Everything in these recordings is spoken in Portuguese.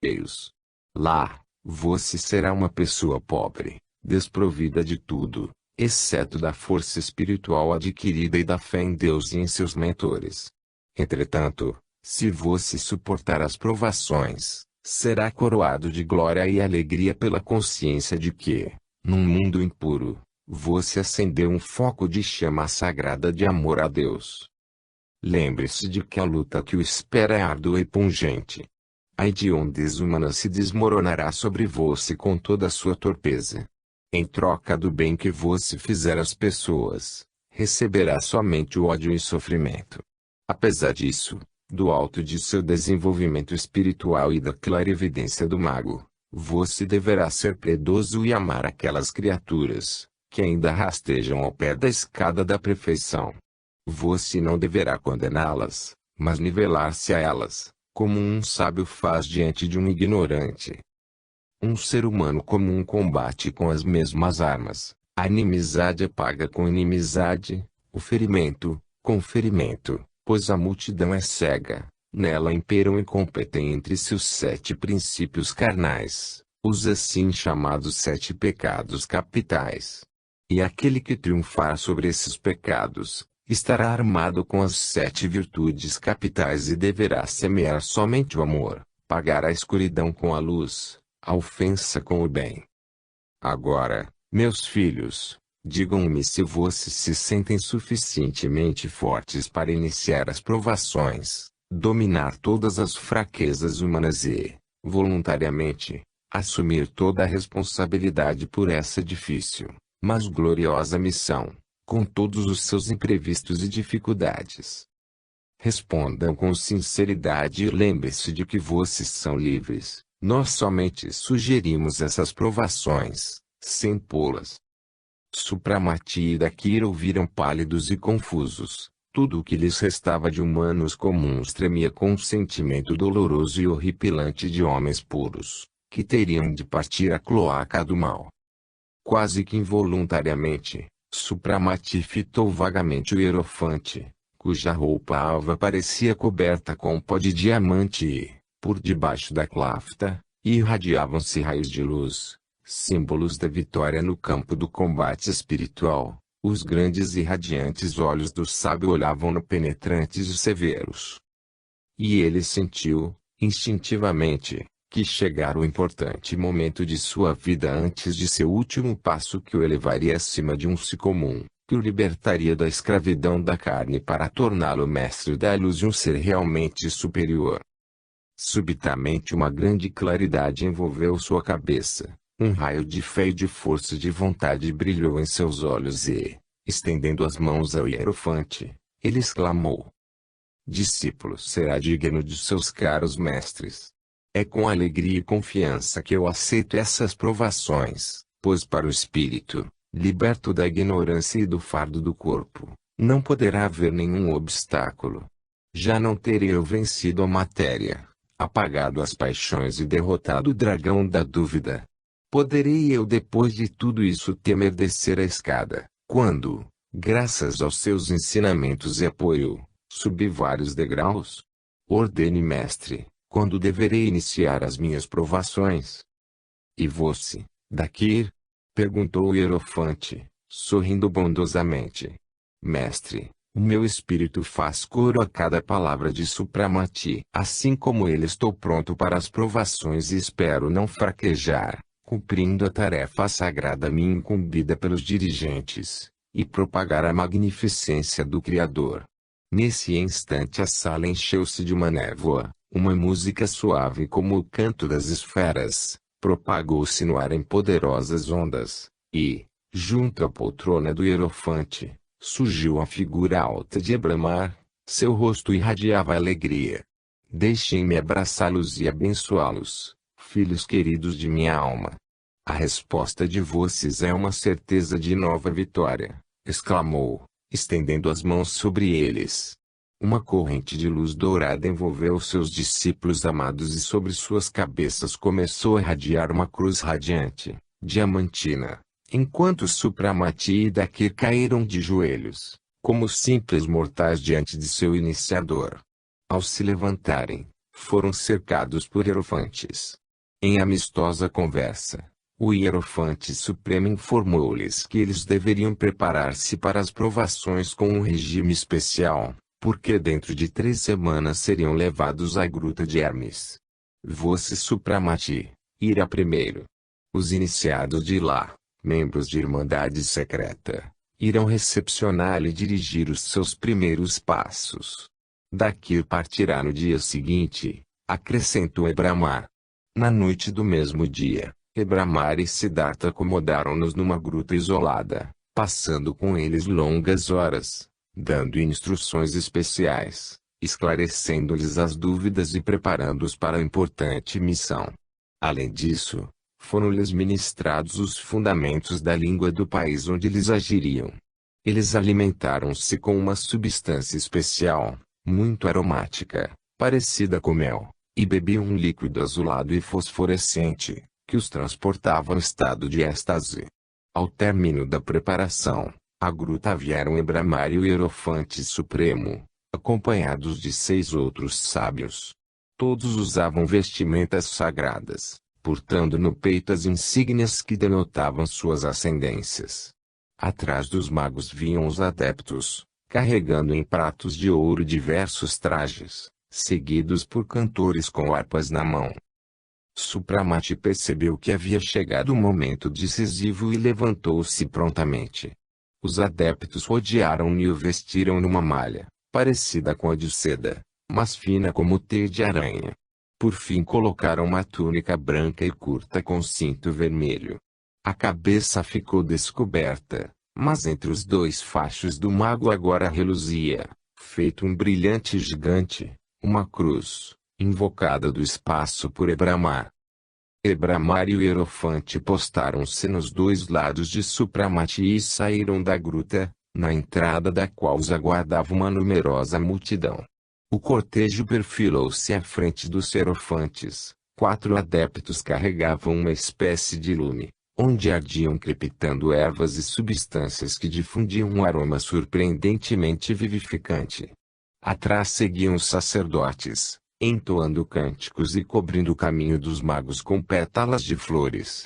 cheios. Lá, você será uma pessoa pobre, desprovida de tudo, exceto da força espiritual adquirida e da fé em Deus e em seus mentores. Entretanto, se você suportar as provações, será coroado de glória e alegria pela consciência de que, num mundo impuro, você acendeu um foco de chama sagrada de amor a Deus. Lembre-se de que a luta que o espera é árdua e pungente. A hedionda desumana se desmoronará sobre você com toda a sua torpeza. Em troca do bem que você fizer às pessoas, receberá somente o ódio e sofrimento. Apesar disso, do alto de seu desenvolvimento espiritual e da clarividência do mago, você deverá ser piedoso e amar aquelas criaturas que ainda rastejam ao pé da escada da perfeição. Você não deverá condená-las, mas nivelar-se a elas, como um sábio faz diante de um ignorante. Um ser humano comum combate com as mesmas armas, a inimizade é paga com inimizade, o ferimento, com ferimento, pois a multidão é cega, nela imperam e competem entre si os 7 princípios carnais, os assim chamados 7 pecados capitais. E aquele que triunfar sobre esses pecados, estará armado com as 7 virtudes capitais e deverá semear somente o amor, pagar a escuridão com a luz, a ofensa com o bem. Agora, meus filhos, digam-me se vocês se sentem suficientemente fortes para iniciar as provações, dominar todas as fraquezas humanas e, voluntariamente, assumir toda a responsabilidade por essa difícil, mas gloriosa missão, com todos os seus imprevistos e dificuldades. Respondam com sinceridade e lembre-se de que vocês são livres. Nós somente sugerimos essas provações, sem pô-las. Supramati e Dakir ouviram pálidos e confusos. Tudo o que lhes restava de humanos comuns tremia com um sentimento doloroso e horripilante de homens puros, que teriam de partir à cloaca do mal. Quase que involuntariamente, Supramati fitou vagamente o Hierofante, cuja roupa alva parecia coberta com um pó de diamante e, por debaixo da clafta, irradiavam-se raios de luz, símbolos da vitória no campo do combate espiritual. Os grandes e radiantes olhos do sábio olhavam-no penetrantes e severos. E ele sentiu, instintivamente, que chegara o importante momento de sua vida antes de seu último passo que o elevaria acima de um si comum, que o libertaria da escravidão da carne para torná-lo mestre da luz e um ser realmente superior. Subitamente uma grande claridade envolveu sua cabeça, um raio de fé e de força de vontade brilhou em seus olhos e, estendendo as mãos ao Hierofante, ele exclamou: Discípulo será digno de seus caros mestres. É com alegria e confiança que eu aceito essas provações, pois para o espírito, liberto da ignorância e do fardo do corpo, não poderá haver nenhum obstáculo. Já não terei eu vencido a matéria, apagado as paixões e derrotado o dragão da dúvida. Poderei eu depois de tudo isso temer descer a escada, quando, graças aos seus ensinamentos e apoio, subi vários degraus? Ordene mestre, quando deverei iniciar as minhas provações? E você, Dakir? Perguntou o Hierofante, sorrindo bondosamente. Mestre, o meu espírito faz coro a cada palavra de Supramati. Assim como ele estou pronto para as provações e espero não fraquejar, cumprindo a tarefa sagrada me incumbida pelos dirigentes, e propagar a magnificência do Criador. Nesse instante a sala encheu-se de uma névoa, uma música suave como o canto das esferas, propagou-se no ar em poderosas ondas, e, junto à poltrona do Hierofante, surgiu a figura alta de Eblamar, seu rosto irradiava alegria. Deixem-me abraçá-los e abençoá-los, filhos queridos de minha alma. A resposta de vocês é uma certeza de nova vitória, exclamou, estendendo as mãos sobre eles. Uma corrente de luz dourada envolveu seus discípulos amados e sobre suas cabeças começou a irradiar uma cruz radiante, diamantina, enquanto Supramati e Dakir caíram de joelhos, como simples mortais diante de seu iniciador. Ao se levantarem, foram cercados por hierofantes. Em amistosa conversa, o hierofante supremo informou-lhes que eles deveriam preparar-se para as provações com um regime especial, porque dentro de 3 semanas seriam levados à gruta de Hermes. Vosse Supramati, irá primeiro. Os iniciados de lá, membros de Irmandade Secreta, irão recepcioná-lo e dirigir os seus primeiros passos. Daqui partirá no dia seguinte, acrescentou Ebramar. Na noite do mesmo dia, Ebramar e Siddhartha acomodaram-nos numa gruta isolada, passando com eles longas horas, dando instruções especiais, esclarecendo-lhes as dúvidas e preparando-os para a importante missão. Além disso, foram-lhes ministrados os fundamentos da língua do país onde eles agiriam. Eles alimentaram-se com uma substância especial, muito aromática, parecida com mel, e bebiam um líquido azulado e fosforescente, que os transportava ao estado de êxtase. Ao término da preparação, à gruta vieram Ebramar e o Hierofante Supremo, acompanhados de 6 outros sábios. Todos usavam vestimentas sagradas, portando no peito as insígnias que denotavam suas ascendências. Atrás dos magos vinham os adeptos, carregando em pratos de ouro diversos trajes, seguidos por cantores com harpas na mão. Supramati percebeu que havia chegado o momento decisivo e levantou-se prontamente. Os adeptos rodearam-no e o vestiram numa malha, parecida com a de seda, mas fina como teia de aranha. Por fim colocaram uma túnica branca e curta com cinto vermelho. A cabeça ficou descoberta, mas entre os 2 fachos do mago agora reluzia, feito um brilhante gigante, uma cruz, invocada do espaço por Ebramar. Ebramar e o Hierofante postaram-se nos 2 lados de Supramati e saíram da gruta, na entrada da qual os aguardava uma numerosa multidão. O cortejo perfilou-se à frente dos hierofantes. 4 adeptos carregavam uma espécie de lume, onde ardiam crepitando ervas e substâncias que difundiam um aroma surpreendentemente vivificante. Atrás seguiam os sacerdotes, entoando cânticos e cobrindo o caminho dos magos com pétalas de flores.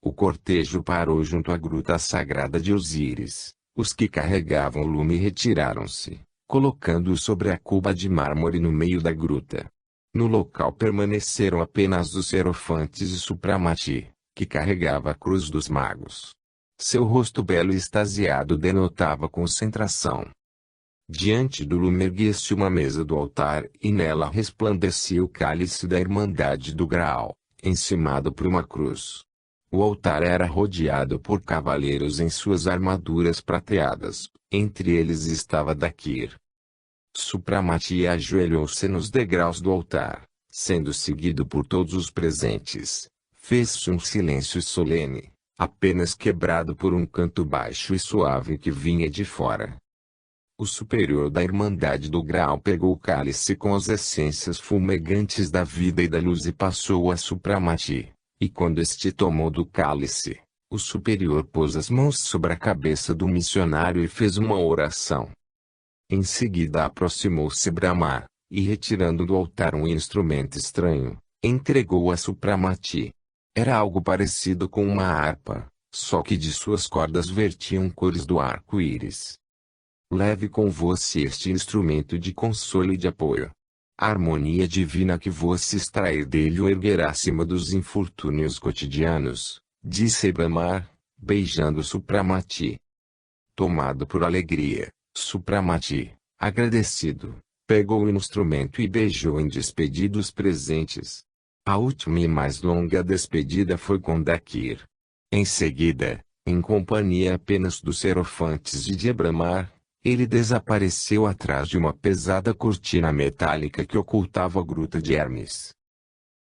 O cortejo parou junto à gruta sagrada de Osíris. Os que carregavam o lume retiraram-se, colocando-o sobre a cuba de mármore no meio da gruta. No local permaneceram apenas os hierofantes e Supramati, que carregava a cruz dos magos. Seu rosto belo e extasiado denotava concentração. Diante do lume erguia-se uma mesa do altar e nela resplandecia o cálice da Irmandade do Graal, encimado por uma cruz. O altar era rodeado por cavaleiros em suas armaduras prateadas, entre eles estava Dakir. Supramati ajoelhou-se nos degraus do altar, sendo seguido por todos os presentes. Fez-se um silêncio solene, apenas quebrado por um canto baixo e suave que vinha de fora. O superior da Irmandade do Graal pegou o cálice com as essências fumegantes da vida e da luz e passou a Supramati. E quando este tomou do cálice, o superior pôs as mãos sobre a cabeça do missionário e fez uma oração. Em seguida aproximou-se Ebramar, e retirando do altar um instrumento estranho, entregou a Supramati. Era algo parecido com uma harpa, só que de suas cordas vertiam cores do arco-íris. Leve com você este instrumento de consolo e de apoio. A harmonia divina que você extrair dele o erguerá acima dos infortúnios cotidianos, disse Ebramar, beijando Supramati. Tomado por alegria, Supramati, agradecido, pegou o instrumento e beijou em despedida os presentes. A última e mais longa despedida foi com Dakir. Em seguida, em companhia apenas dos hierofantes e de Ebramar, ele desapareceu atrás de uma pesada cortina metálica que ocultava a gruta de Hermes.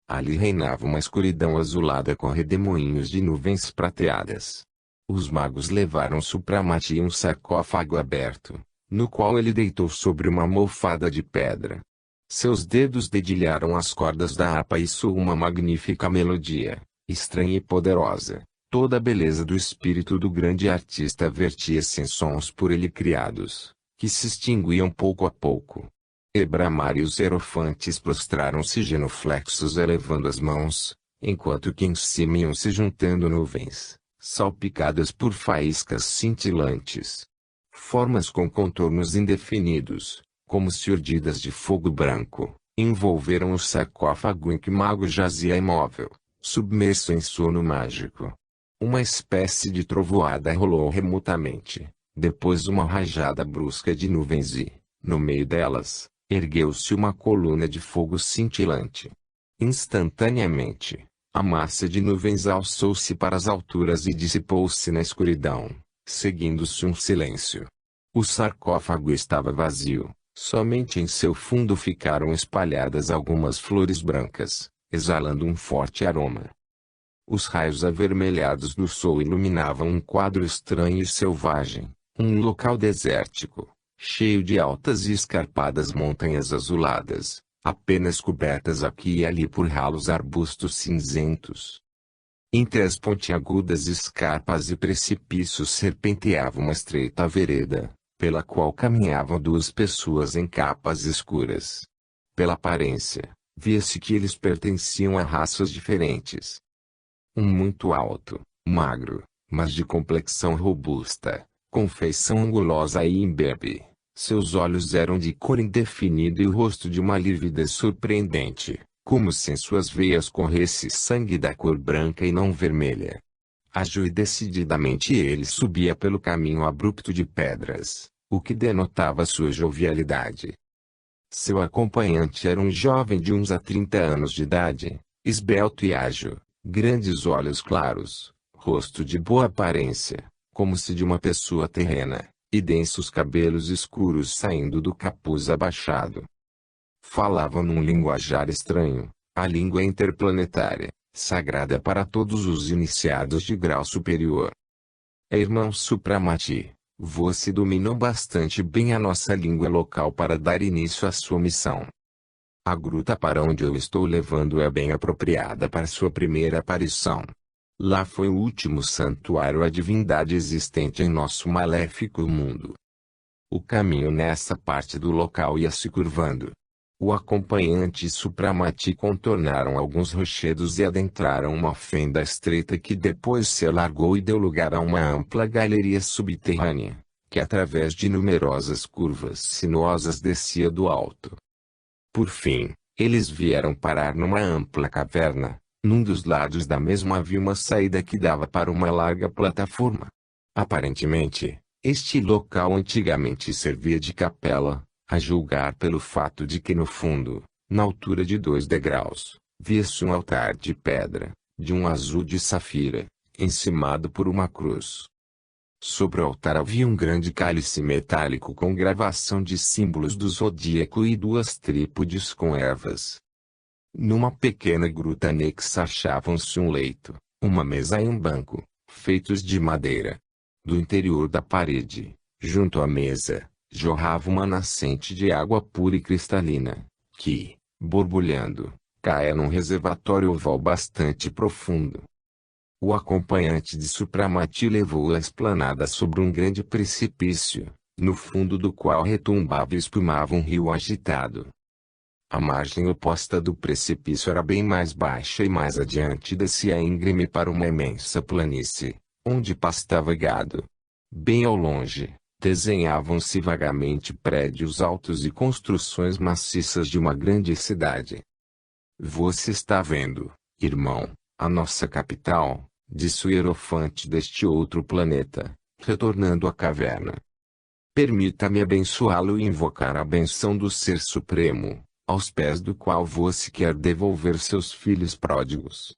Ali reinava uma escuridão azulada com redemoinhos de nuvens prateadas. Os magos levaram Supramati em um sarcófago aberto, no qual ele deitou sobre uma almofada de pedra. Seus dedos dedilharam as cordas da harpa e soou uma magnífica melodia, estranha e poderosa. Toda a beleza do espírito do grande artista vertia-se em sons por ele criados, que se extinguiam pouco a pouco. Ebramar e os hierofantes prostraram-se genuflexos elevando as mãos, enquanto que em cima iam se juntando nuvens, salpicadas por faíscas cintilantes. Formas com contornos indefinidos, como se urdidas de fogo branco, envolveram o sarcófago em que o mago jazia imóvel, submerso em sono mágico. Uma espécie de trovoada rolou remotamente, depois uma rajada brusca de nuvens e, no meio delas, ergueu-se uma coluna de fogo cintilante. Instantaneamente, a massa de nuvens alçou-se para as alturas e dissipou-se na escuridão, seguindo-se um silêncio. O sarcófago estava vazio, somente em seu fundo ficaram espalhadas algumas flores brancas, exalando um forte aroma. Os raios avermelhados do sol iluminavam um quadro estranho e selvagem, um local desértico, cheio de altas e escarpadas montanhas azuladas, apenas cobertas aqui e ali por ralos arbustos cinzentos. Entre as pontiagudas escarpas e precipícios serpenteava uma estreita vereda, pela qual caminhavam duas pessoas em capas escuras. Pela aparência, via-se que eles pertenciam a raças diferentes. Um muito alto, magro, mas de complexão robusta, com feição angulosa e imberbe. Seus olhos eram de cor indefinida e o rosto de uma lividez surpreendente, como se em suas veias corresse sangue da cor branca e não vermelha. Ágil e decididamente ele subia pelo caminho abrupto de pedras, o que denotava sua jovialidade. Seu acompanhante era um jovem de uns 30 anos de idade, esbelto e ágil, grandes olhos claros, rosto de boa aparência, como se de uma pessoa terrena, e densos cabelos escuros saindo do capuz abaixado. Falava num linguajar estranho, a língua interplanetária, sagrada para todos os iniciados de grau superior. Irmão Supramati, você dominou bastante bem a nossa língua local para dar início à sua missão. A gruta para onde eu estou levando é bem apropriada para sua primeira aparição. Lá foi o último santuário à divindade existente em nosso maléfico mundo. O caminho nessa parte do local ia se curvando. O acompanhante e Supramati contornaram alguns rochedos e adentraram uma fenda estreita que depois se alargou e deu lugar a uma ampla galeria subterrânea, que através de numerosas curvas sinuosas descia do alto. Por fim, eles vieram parar numa ampla caverna. Num dos lados da mesma havia uma saída que dava para uma larga plataforma. Aparentemente, este local antigamente servia de capela, a julgar pelo fato de que no fundo, na altura de 2 degraus, via-se um altar de pedra, de um azul de safira, encimado por uma cruz. Sobre o altar havia um grande cálice metálico com gravação de símbolos do zodíaco e 2 trípodes com ervas. Numa pequena gruta anexa achavam-se um leito, uma mesa e um banco, feitos de madeira. Do interior da parede, junto à mesa, jorrava uma nascente de água pura e cristalina, que, borbulhando, caía num reservatório oval bastante profundo. O acompanhante de Supramati levou-o à esplanada sobre um grande precipício, no fundo do qual retumbava e espumava um rio agitado. A margem oposta do precipício era bem mais baixa e mais adiante descia íngreme para uma imensa planície, onde pastava gado. Bem ao longe, desenhavam-se vagamente prédios altos e construções maciças de uma grande cidade. Você está vendo, irmão, a nossa capital, disse o hierofante deste outro planeta, retornando à caverna. Permita-me abençoá-lo e invocar a benção do Ser Supremo, aos pés do qual você quer devolver seus filhos pródigos.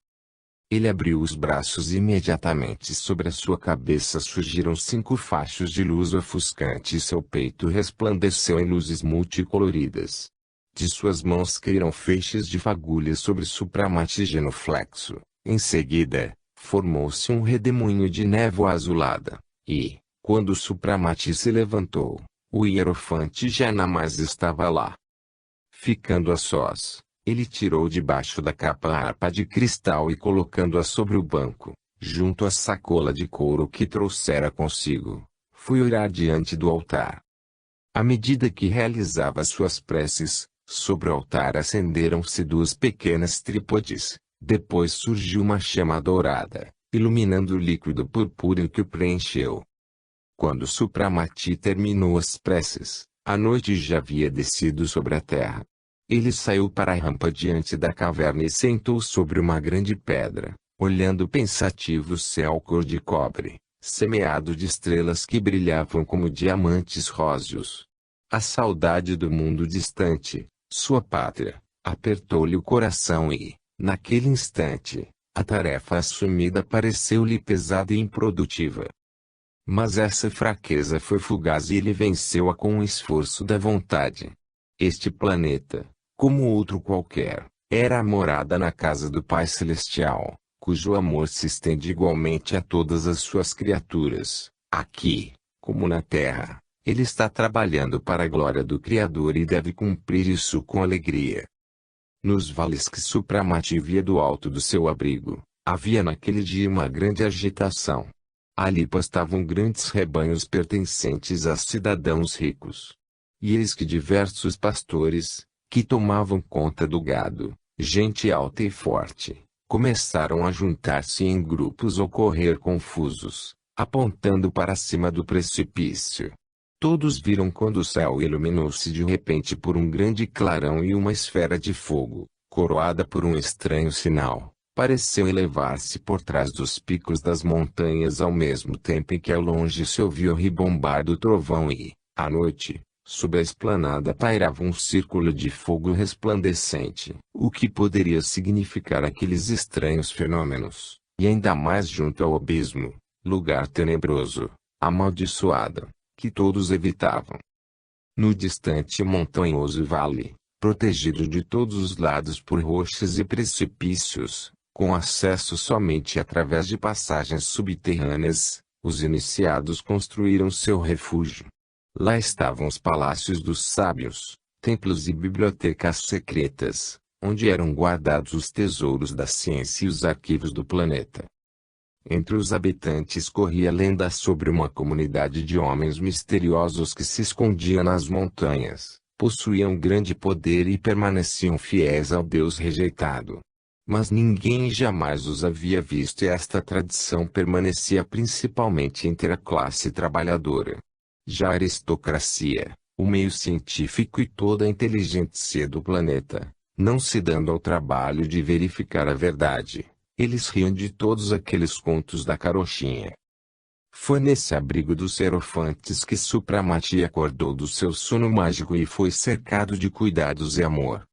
Ele abriu os braços e imediatamente sobre a sua cabeça surgiram 5 fachos de luz ofuscante e seu peito resplandeceu em luzes multicoloridas. De suas mãos caíram feixes de fagulhas sobre Supramati genuflexo. Em seguida, formou-se um redemoinho de névoa azulada, e, quando Supramati se levantou, o hierofante já não mais estava lá. Ficando a sós, ele tirou debaixo da capa a harpa de cristal e colocando-a sobre o banco, junto à sacola de couro que trouxera consigo, foi orar diante do altar. À medida que realizava suas preces, sobre o altar acenderam-se duas pequenas trípodes. Depois surgiu uma chama dourada, iluminando o líquido purpúreo que o preencheu. Quando Supramati terminou as preces, a noite já havia descido sobre a terra. Ele saiu para a rampa diante da caverna e sentou sobre uma grande pedra, olhando pensativo o céu cor de cobre, semeado de estrelas que brilhavam como diamantes róseos. A saudade do mundo distante, sua pátria, apertou-lhe o coração e, naquele instante, a tarefa assumida pareceu-lhe pesada e improdutiva. Mas essa fraqueza foi fugaz e ele venceu-a com o esforço da vontade. Este planeta, como outro qualquer, era a morada na casa do Pai Celestial, cujo amor se estende igualmente a todas as suas criaturas. Aqui, como na Terra, ele está trabalhando para a glória do Criador e deve cumprir isso com alegria. Nos vales que Supramati via do alto do seu abrigo, havia naquele dia uma grande agitação. Ali pastavam grandes rebanhos pertencentes a cidadãos ricos. E eis que diversos pastores, que tomavam conta do gado, gente alta e forte, começaram a juntar-se em grupos ou correr confusos, apontando para cima do precipício. Todos viram quando o céu iluminou-se de repente por um grande clarão e uma esfera de fogo, coroada por um estranho sinal, pareceu elevar-se por trás dos picos das montanhas ao mesmo tempo em que ao longe se ouvia o ribombar do trovão e, à noite, sob a esplanada pairava um círculo de fogo resplandecente. O que poderia significar aqueles estranhos fenômenos, e ainda mais junto ao abismo, lugar tenebroso, amaldiçoado, que todos evitavam. No distante e montanhoso vale, protegido de todos os lados por rochas e precipícios, com acesso somente através de passagens subterrâneas, os iniciados construíram seu refúgio. Lá estavam os palácios dos sábios, templos e bibliotecas secretas, onde eram guardados os tesouros da ciência e os arquivos do planeta. Entre os habitantes corria lenda sobre uma comunidade de homens misteriosos que se escondia nas montanhas, possuíam grande poder e permaneciam fiéis ao Deus rejeitado. Mas ninguém jamais os havia visto e esta tradição permanecia principalmente entre a classe trabalhadora. Já a aristocracia, o meio científico e toda a inteligência do planeta, não se dando ao trabalho de verificar a verdade, eles riam de todos aqueles contos da carochinha. Foi nesse abrigo dos Hierofantes que Supramati acordou do seu sono mágico e foi cercado de cuidados e amor.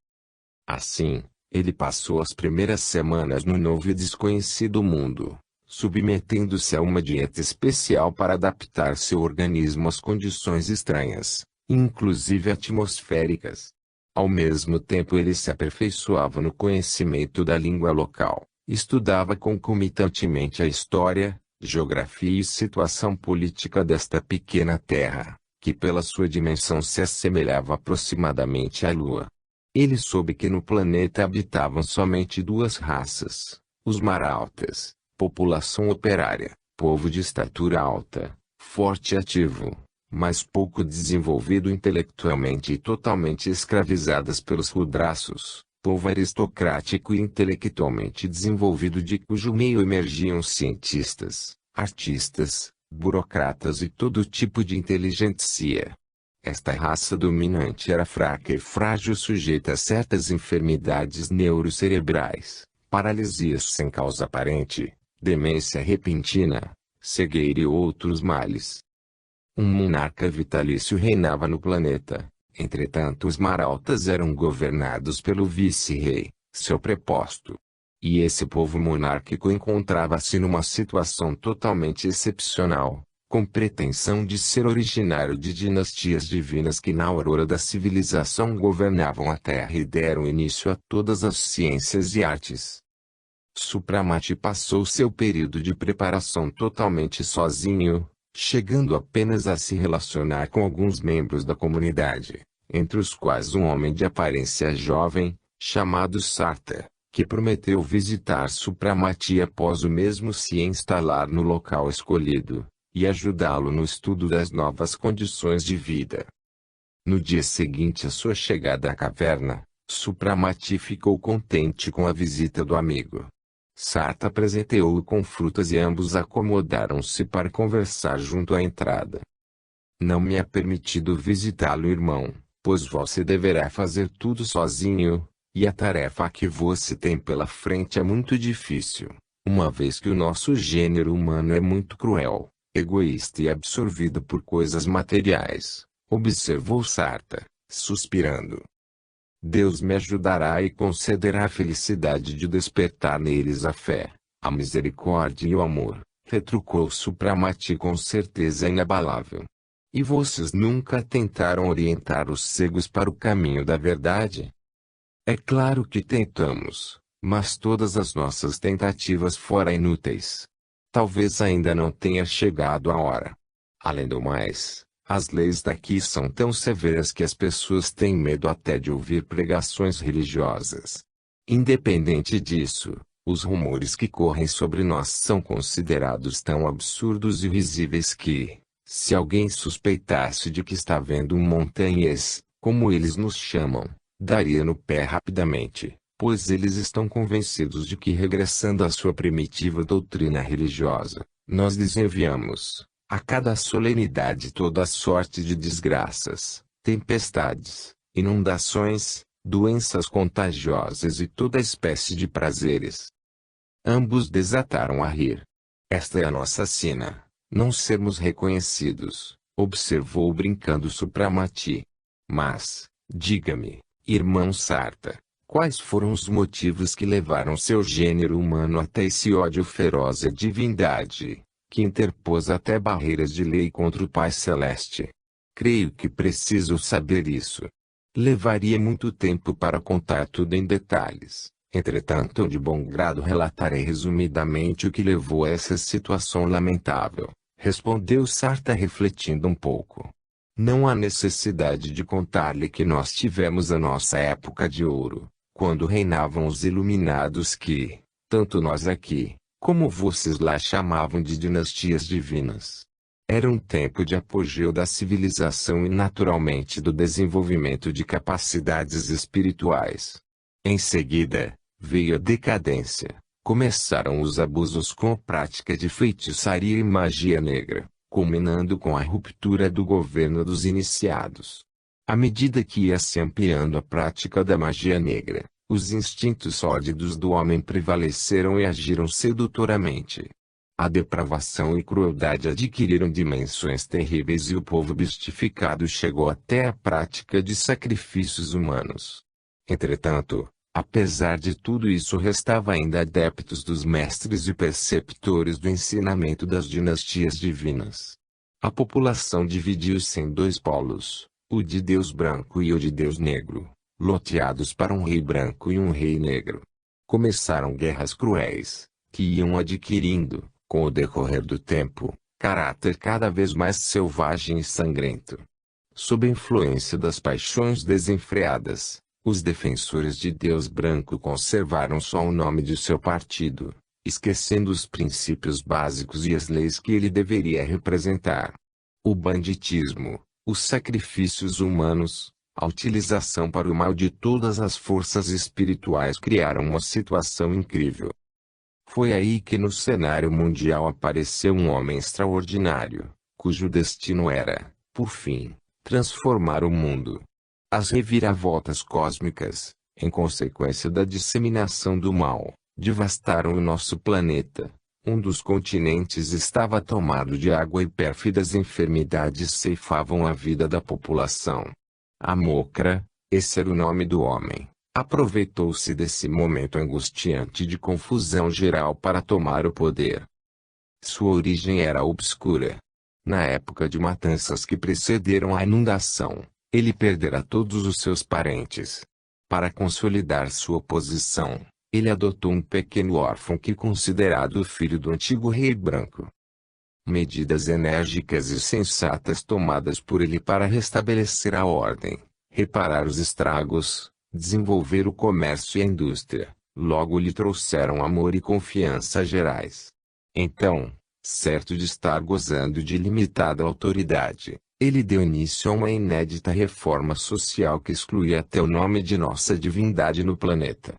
Assim, ele passou as primeiras semanas no novo e desconhecido mundo, submetendo-se a uma dieta especial para adaptar seu organismo às condições estranhas, inclusive atmosféricas. Ao mesmo tempo ele se aperfeiçoava no conhecimento da língua local, estudava concomitantemente a história, geografia e situação política desta pequena terra, que pela sua dimensão se assemelhava aproximadamente à Lua. Ele soube que no planeta habitavam somente duas raças, os Marautas, população operária, povo de estatura alta, forte e ativo, mas pouco desenvolvido intelectualmente e totalmente escravizadas pelos Rudraços, povo aristocrático e intelectualmente desenvolvido de cujo meio emergiam cientistas, artistas, burocratas e todo tipo de inteligência. Esta raça dominante era fraca e frágil, sujeita a certas enfermidades neurocerebrais, paralisias sem causa aparente, demência repentina, cegueira e outros males. Um monarca vitalício reinava no planeta. Entretanto, os Marautas eram governados pelo vice-rei, seu preposto. E esse povo monárquico encontrava-se numa situação totalmente excepcional, com pretensão de ser originário de dinastias divinas que na aurora da civilização governavam a Terra e deram início a todas as ciências e artes. Supramati passou seu período de preparação totalmente sozinho, chegando apenas a se relacionar com alguns membros da comunidade, entre os quais um homem de aparência jovem, chamado Sarta, que prometeu visitar Supramati após o mesmo se instalar no local escolhido, e ajudá-lo no estudo das novas condições de vida. No dia seguinte à sua chegada à caverna, Supramati ficou contente com a visita do amigo. Sarta presenteou-o com frutas e ambos acomodaram-se para conversar junto à entrada. Não me é permitido visitá-lo, irmão, pois você deverá fazer tudo sozinho, e a tarefa que você tem pela frente é muito difícil, uma vez que o nosso gênero humano é muito cruel, egoísta e absorvido por coisas materiais, observou Sarta, suspirando. Deus me ajudará e concederá a felicidade de despertar neles a fé, a misericórdia e o amor, retrucou Supramati com certeza inabalável. E vocês nunca tentaram orientar os cegos para o caminho da verdade? É claro que tentamos, mas todas as nossas tentativas foram inúteis. Talvez ainda não tenha chegado a hora. Além do mais, as leis daqui são tão severas que as pessoas têm medo até de ouvir pregações religiosas. Independente disso, os rumores que correm sobre nós são considerados tão absurdos e risíveis que, se alguém suspeitasse de que está vendo um montanhês, como eles nos chamam, daria no pé rapidamente, pois eles estão convencidos de que, regressando à sua primitiva doutrina religiosa, nós lhes enviamos, a cada solenidade, toda a sorte de desgraças, tempestades, inundações, doenças contagiosas e toda espécie de prazeres. Ambos desataram a rir. Esta é a nossa sina, não sermos reconhecidos, observou brincando Supramati. Mas, diga-me, irmão Sarta, quais foram os motivos que levaram seu gênero humano até esse ódio feroz à divindade, que interpôs até barreiras de lei contra o Pai Celeste? Creio que preciso saber isso. Levaria muito tempo para contar tudo em detalhes, entretanto de bom grado relatarei resumidamente o que levou a essa situação lamentável, respondeu Sarta refletindo um pouco. Não há necessidade de contar-lhe que nós tivemos a nossa época de ouro, quando reinavam os iluminados que, tanto nós aqui, como vocês lá chamavam de dinastias divinas. Era um tempo de apogeu da civilização e naturalmente do desenvolvimento de capacidades espirituais. Em seguida, veio a decadência, começaram os abusos com a prática de feitiçaria e magia negra, culminando com a ruptura do governo dos iniciados. À medida que ia se ampliando a prática da magia negra, os instintos sórdidos do homem prevaleceram e agiram sedutoramente. A depravação e crueldade adquiriram dimensões terríveis e o povo beatificado chegou até a prática de sacrifícios humanos. Entretanto, apesar de tudo isso, restava ainda adeptos dos mestres e preceptores do ensinamento das dinastias divinas. A população dividiu-se em dois polos, o de Deus branco e o de Deus negro, loteados para um rei branco e um rei negro. Começaram guerras cruéis, que iam adquirindo, com o decorrer do tempo, caráter cada vez mais selvagem e sangrento. Sob a influência das paixões desenfreadas, os defensores de Deus branco conservaram só o nome de seu partido, esquecendo os princípios básicos e as leis que ele deveria representar. O banditismo, os sacrifícios humanos, a utilização para o mal de todas as forças espirituais criaram uma situação incrível. Foi aí que no cenário mundial apareceu um homem extraordinário, cujo destino era, por fim, transformar o mundo. As reviravoltas cósmicas, em consequência da disseminação do mal, devastaram o nosso planeta. Um dos continentes estava tomado de água e pérfidas enfermidades ceifavam a vida da população. Amokra, esse era o nome do homem, aproveitou-se desse momento angustiante de confusão geral para tomar o poder. Sua origem era obscura. Na época de matanças que precederam a inundação, ele perdera todos os seus parentes. Para consolidar sua posição, ele adotou um pequeno órfão que considerado o filho do antigo rei branco. Medidas enérgicas e sensatas tomadas por ele para restabelecer a ordem, reparar os estragos, desenvolver o comércio e a indústria, logo lhe trouxeram amor e confiança gerais. Então, certo de estar gozando de limitada autoridade, Ele deu início a uma inédita reforma social que excluía até o nome de nossa divindade no planeta.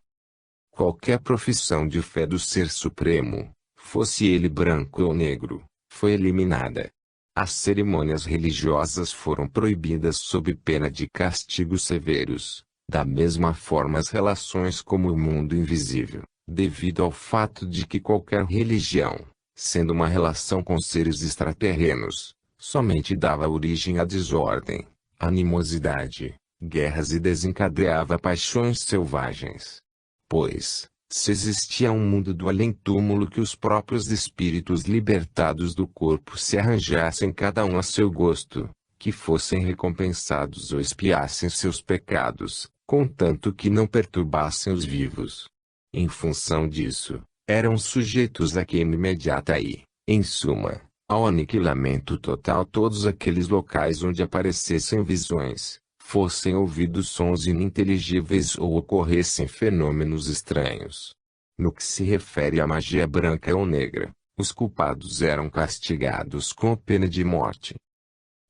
Qualquer profissão de fé do Ser Supremo, fosse ele branco ou negro, foi eliminada. As cerimônias religiosas foram proibidas sob pena de castigos severos, da mesma forma as relações como o mundo invisível, devido ao fato de que qualquer religião, sendo uma relação com seres extraterrenos, somente dava origem à desordem, animosidade, guerras e desencadeava paixões selvagens. Pois, se existia um mundo do além-túmulo que os próprios espíritos libertados do corpo se arranjassem cada um a seu gosto, que fossem recompensados ou expiassem seus pecados, contanto que não perturbassem os vivos. Em função disso, eram sujeitos à queima imediata e, em suma, ao aniquilamento total todos aqueles locais onde aparecessem visões, fossem ouvidos sons ininteligíveis ou ocorressem fenômenos estranhos. No que se refere à magia branca ou negra, os culpados eram castigados com a pena de morte.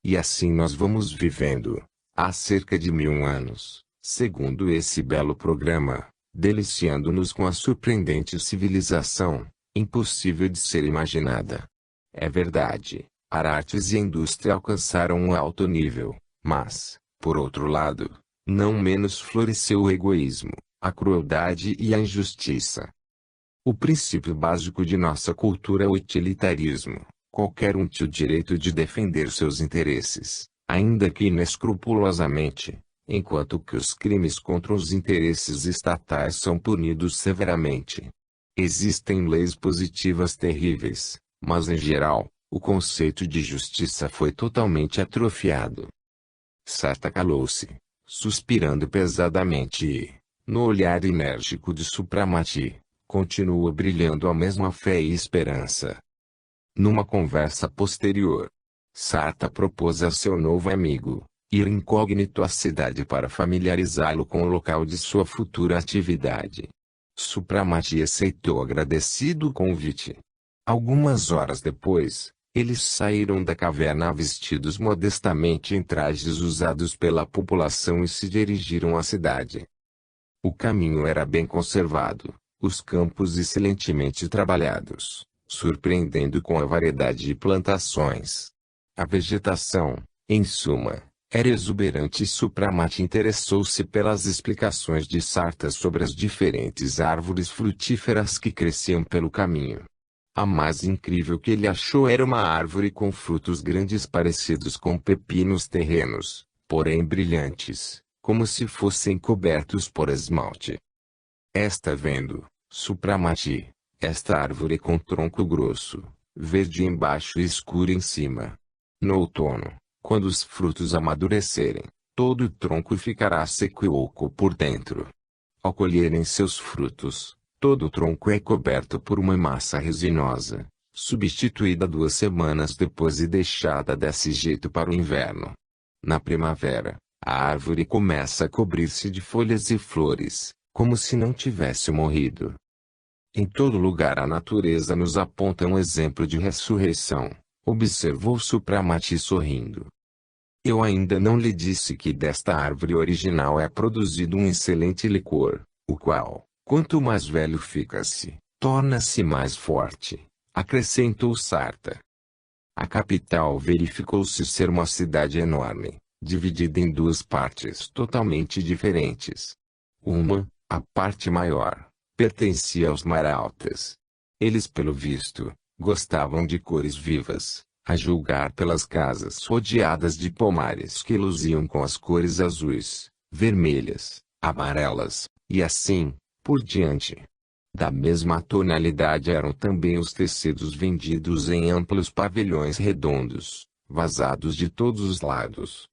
E assim nós vamos vivendo, há cerca de 1000 anos, segundo esse belo programa, deliciando-nos com a surpreendente civilização, impossível de ser imaginada. É verdade, as artes e a indústria alcançaram um alto nível, mas, por outro lado, não menos floresceu o egoísmo, a crueldade e a injustiça. O princípio básico de nossa cultura é o utilitarismo. Qualquer um tem o direito de defender seus interesses, ainda que inescrupulosamente, enquanto que os crimes contra os interesses estatais são punidos severamente. Existem leis positivas terríveis, mas em geral, o conceito de justiça foi totalmente atrofiado. Sarta calou-se, suspirando pesadamente e, no olhar enérgico de Supramati, continua brilhando a mesma fé e esperança. Numa conversa posterior, Sarta propôs a seu novo amigo ir incógnito à cidade para familiarizá-lo com o local de sua futura atividade. Supramati aceitou agradecido o convite. Algumas horas depois, eles saíram da caverna vestidos modestamente em trajes usados pela população e se dirigiram à cidade. O caminho era bem conservado, os campos excelentemente trabalhados, surpreendendo com a variedade de plantações. A vegetação, em suma, era exuberante e Supramati interessou-se pelas explicações de Sarta sobre as diferentes árvores frutíferas que cresciam pelo caminho. A mais incrível que ele achou era uma árvore com frutos grandes parecidos com pepinos terrenos, porém brilhantes, como se fossem cobertos por esmalte. Esta vendo, Supramati, esta árvore com tronco grosso, verde embaixo e escuro em cima. No outono, quando os frutos amadurecerem, todo o tronco ficará seco e oco por dentro. Ao colherem seus frutos, todo o tronco é coberto por uma massa resinosa, substituída 2 semanas depois e deixada desse jeito para o inverno. Na primavera, a árvore começa a cobrir-se de folhas e flores, como se não tivesse morrido. Em todo lugar a natureza nos aponta um exemplo de ressurreição, observou Supramati sorrindo. Eu ainda não lhe disse que desta árvore original é produzido um excelente licor, o qual, quanto mais velho fica-se, torna-se mais forte, acrescentou Sarta. A capital verificou-se ser uma cidade enorme, dividida em 2 partes totalmente diferentes. Uma, a parte maior, pertencia aos marautas. Eles, pelo visto, gostavam de cores vivas, a julgar pelas casas rodeadas de pomares que luziam com as cores azuis, vermelhas, amarelas, e assim, por diante. Da mesma tonalidade eram também os tecidos vendidos em amplos pavilhões redondos, vazados de todos os lados.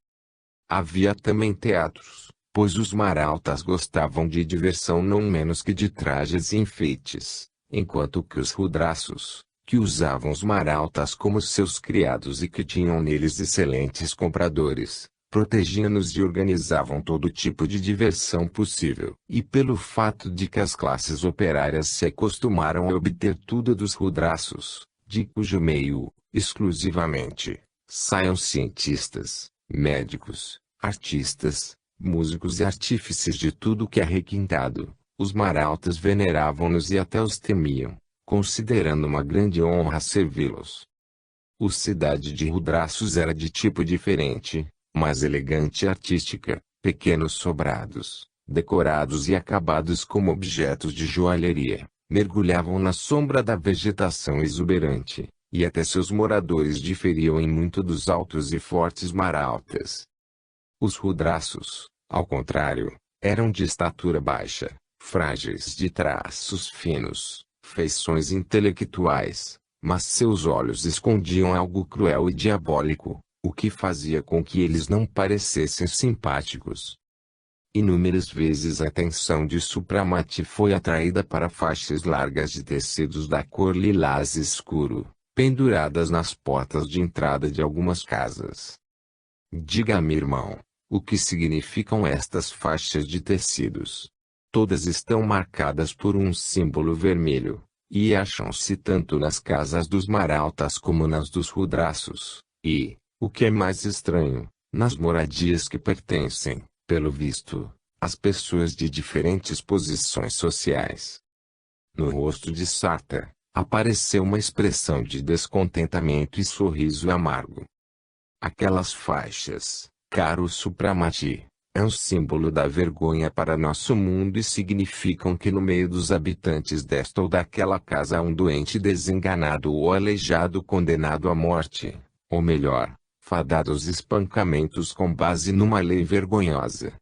Havia também teatros, pois os marautas gostavam de diversão não menos que de trajes e enfeites, enquanto que os rudraços, que usavam os marautas como seus criados e que tinham neles excelentes compradores, protegiam-nos e organizavam todo tipo de diversão possível. E pelo fato de que as classes operárias se acostumaram a obter tudo dos rudraços, de cujo meio, exclusivamente, Saiam cientistas, médicos, artistas, músicos e artífices de tudo que é requintado. Os marautas veneravam-nos e até os temiam, considerando uma grande honra servi-los. A cidade de Rudraços era de tipo diferente, mais elegante e artística, pequenos sobrados, decorados e acabados como objetos de joalheria, mergulhavam na sombra da vegetação exuberante, e até seus moradores diferiam em muito dos altos e fortes marautas. Os Rudraços, ao contrário, eram de estatura baixa, frágeis de traços finos, feições intelectuais, mas seus olhos escondiam algo cruel e diabólico, o que fazia com que eles não parecessem simpáticos. Inúmeras vezes a atenção de Supramati foi atraída para faixas largas de tecidos da cor lilás escuro, penduradas nas portas de entrada de algumas casas. Diga-me, irmão, o que significam estas faixas de tecidos? Todas estão marcadas por um símbolo vermelho, e acham-se tanto nas casas dos marautas como nas dos Rudraços, e, o que é mais estranho, nas moradias que pertencem, pelo visto, às pessoas de diferentes posições sociais. No rosto de Sarta, apareceu uma expressão de descontentamento e sorriso amargo. Aquelas faixas, caro Supramati, é um símbolo da vergonha para nosso mundo e significam que no meio dos habitantes desta ou daquela casa há um doente desenganado ou aleijado condenado à morte, ou melhor, fadado aos espancamentos com base numa lei vergonhosa.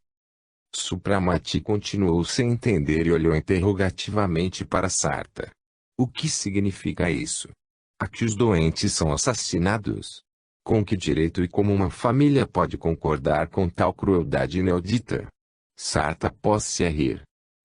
Supramati continuou sem entender e olhou interrogativamente para Sarta. O que significa isso? Aqui os doentes são assassinados? Com que direito e como uma família pode concordar com tal crueldade inaudita? Sarta pôs-se a rir.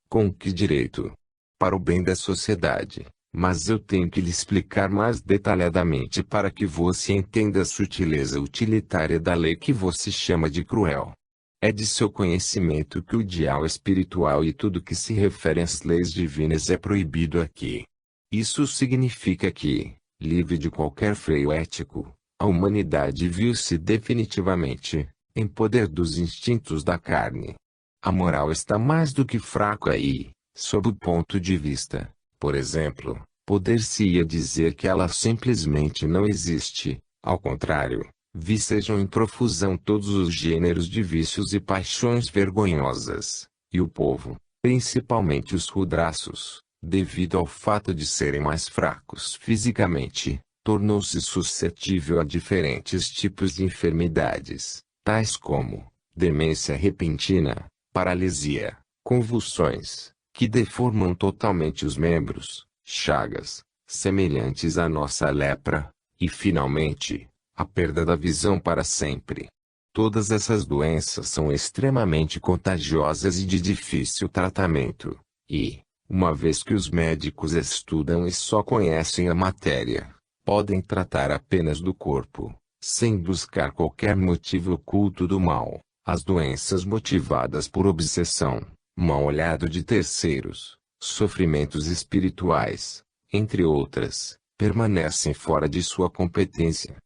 Com que direito? Para o bem da sociedade, mas eu tenho que lhe explicar mais detalhadamente para que você entenda a sutileza utilitária da lei que você chama de cruel. É de seu conhecimento que o ideal espiritual e tudo que se refere às leis divinas é proibido aqui. Isso significa que, livre de qualquer freio ético, a humanidade viu-se definitivamente, em poder dos instintos da carne. A moral está mais do que fraca e, sob o ponto de vista, por exemplo, poder-se-ia dizer que ela simplesmente não existe. Ao contrário, vicejam em profusão todos os gêneros de vícios e paixões vergonhosas, e o povo, principalmente os Rudraços, devido ao fato de serem mais fracos fisicamente, tornou-se suscetível a diferentes tipos de enfermidades, tais como demência repentina, paralisia, convulsões, que deformam totalmente os membros, chagas, semelhantes à nossa lepra, e finalmente, a perda da visão para sempre. Todas essas doenças são extremamente contagiosas e de difícil tratamento, e, uma vez que os médicos estudam e só conhecem a matéria, podem tratar apenas do corpo, sem buscar qualquer motivo oculto do mal. As doenças motivadas por obsessão, mal olhado de terceiros, sofrimentos espirituais, entre outras, permanecem fora de sua competência.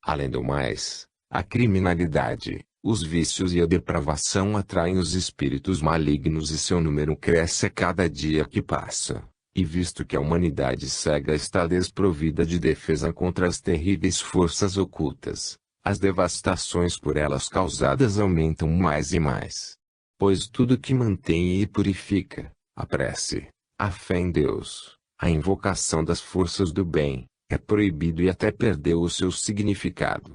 Além do mais, a criminalidade, os vícios e a depravação atraem os espíritos malignos e seu número cresce a cada dia que passa. E visto que a humanidade cega está desprovida de defesa contra as terríveis forças ocultas, as devastações por elas causadas aumentam mais e mais. Pois tudo que mantém e purifica, a prece, a fé em Deus, a invocação das forças do bem, é proibido e até perdeu o seu significado.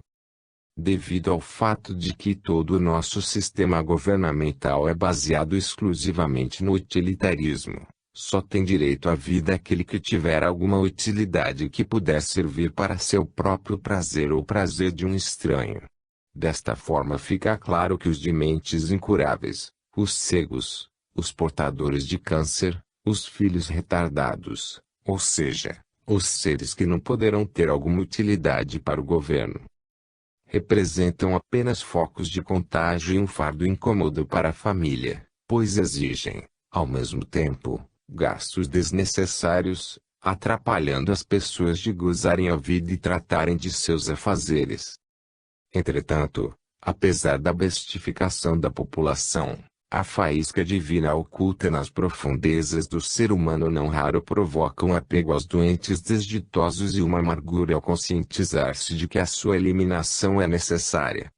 Devido ao fato de que todo o nosso sistema governamental é baseado exclusivamente no utilitarismo, só tem direito à vida aquele que tiver alguma utilidade que puder servir para seu próprio prazer ou prazer de um estranho. Desta forma fica claro que os dementes incuráveis, os cegos, os portadores de câncer, os filhos retardados, ou seja, os seres que não poderão ter alguma utilidade para o governo, representam apenas focos de contágio e um fardo incômodo para a família, pois exigem, ao mesmo tempo, gastos desnecessários, atrapalhando as pessoas de gozarem a vida e tratarem de seus afazeres. Entretanto, apesar da bestificação da população, a faísca divina oculta nas profundezas do ser humano não raro provoca um apego aos doentes desditosos e uma amargura ao conscientizar-se de que a sua eliminação é necessária.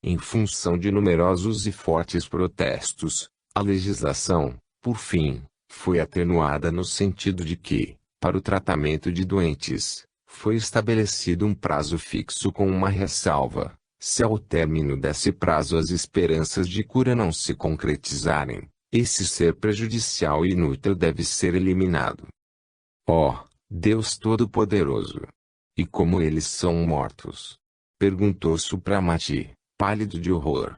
Em função de numerosos e fortes protestos, a legislação, por fim, foi atenuada no sentido de que, para o tratamento de doentes, foi estabelecido um prazo fixo com uma ressalva: se ao término desse prazo as esperanças de cura não se concretizarem, esse ser prejudicial e inútil deve ser eliminado. Ó, Deus Todo-Poderoso! E como eles são mortos? Perguntou Supramati, pálido de horror.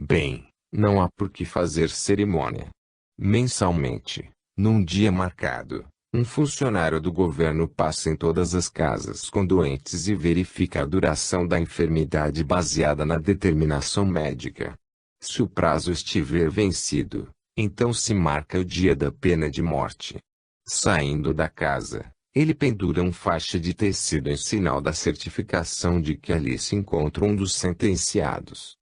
Bem, não há por que fazer cerimônia. Mensalmente, num dia marcado, um funcionário do governo passa em todas as casas com doentes e verifica a duração da enfermidade baseada na determinação médica. Se o prazo estiver vencido, então se marca o dia da pena de morte. Saindo da casa, ele pendura uma faixa de tecido em sinal da certificação de que ali se encontra um dos sentenciados.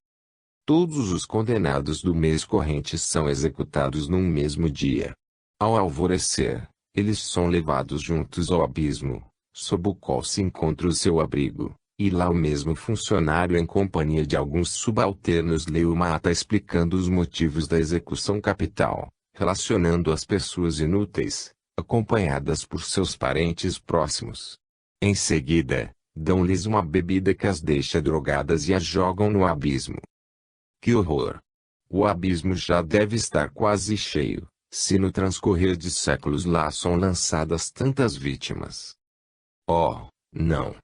Todos os condenados do mês corrente são executados num mesmo dia. Ao alvorecer, eles são levados juntos ao abismo, sob o qual se encontra o seu abrigo, e lá o mesmo funcionário em companhia de alguns subalternos lê uma ata explicando os motivos da execução capital, relacionando as pessoas inúteis, acompanhadas por seus parentes próximos. Em seguida, dão-lhes uma bebida que as deixa drogadas e as jogam no abismo. Que horror! O abismo já deve estar quase cheio, se no transcorrer de séculos lá são lançadas tantas vítimas. Oh, não!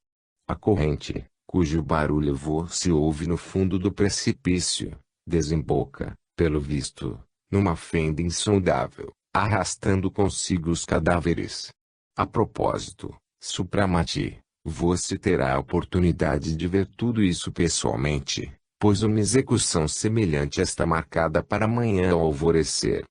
A corrente, cujo barulho se ouve no fundo do precipício, desemboca, pelo visto, numa fenda insondável, arrastando consigo os cadáveres. A propósito, Supramati, você terá a oportunidade de ver tudo isso pessoalmente, pois uma execução semelhante está marcada para amanhã ao alvorecer.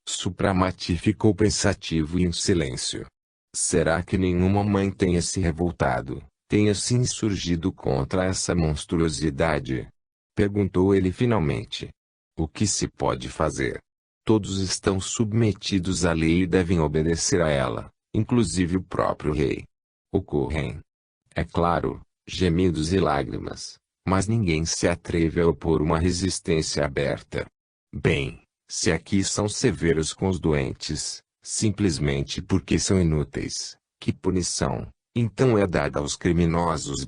Supramati ficou pensativo e em silêncio. Será que nenhuma mãe tenha se revoltado, tenha se insurgido contra essa monstruosidade? Perguntou ele finalmente. O que se pode fazer? Todos estão submetidos à lei e devem obedecer a ela, inclusive o próprio rei. Ocorrem, é claro, gemidos e lágrimas, mas ninguém se atreve a opor uma resistência aberta. Bem, se aqui são severos com os doentes, simplesmente porque são inúteis, que punição, então é dada aos criminosos?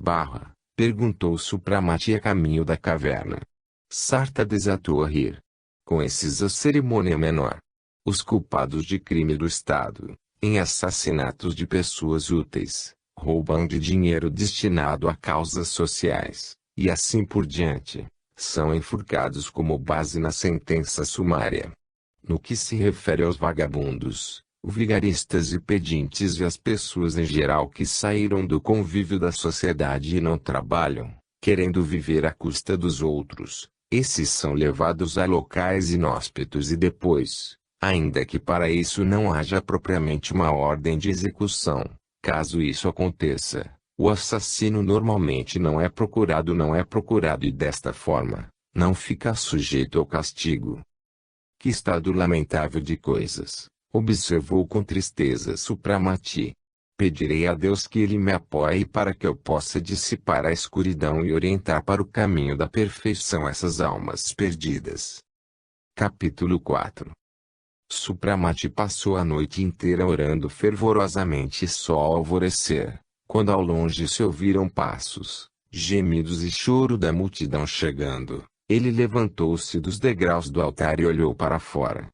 Perguntou Supramati a caminho da caverna. Sarta desatou a rir. Com esses a cerimônia menor. Os culpados de crime do Estado, em assassinatos de pessoas úteis, roubam de dinheiro destinado a causas sociais, e assim por diante, são enforcados como base na sentença sumária. No que se refere aos vagabundos, vigaristas e pedintes e às pessoas em geral que saíram do convívio da sociedade e não trabalham, querendo viver à custa dos outros, esses são levados a locais inóspitos e depois, ainda que para isso não haja propriamente uma ordem de execução, caso isso aconteça, o assassino normalmente não é procurado e desta forma, não fica sujeito ao castigo. Que estado lamentável de coisas, observou com tristeza Supramati. Pedirei a Deus que Ele me apoie para que eu possa dissipar a escuridão e orientar para o caminho da perfeição essas almas perdidas. Capítulo 4. Supramati passou a noite inteira orando fervorosamente só ao alvorecer, quando ao longe se ouviram passos, gemidos e choro da multidão chegando, ele levantou-se dos degraus do altar e olhou para fora.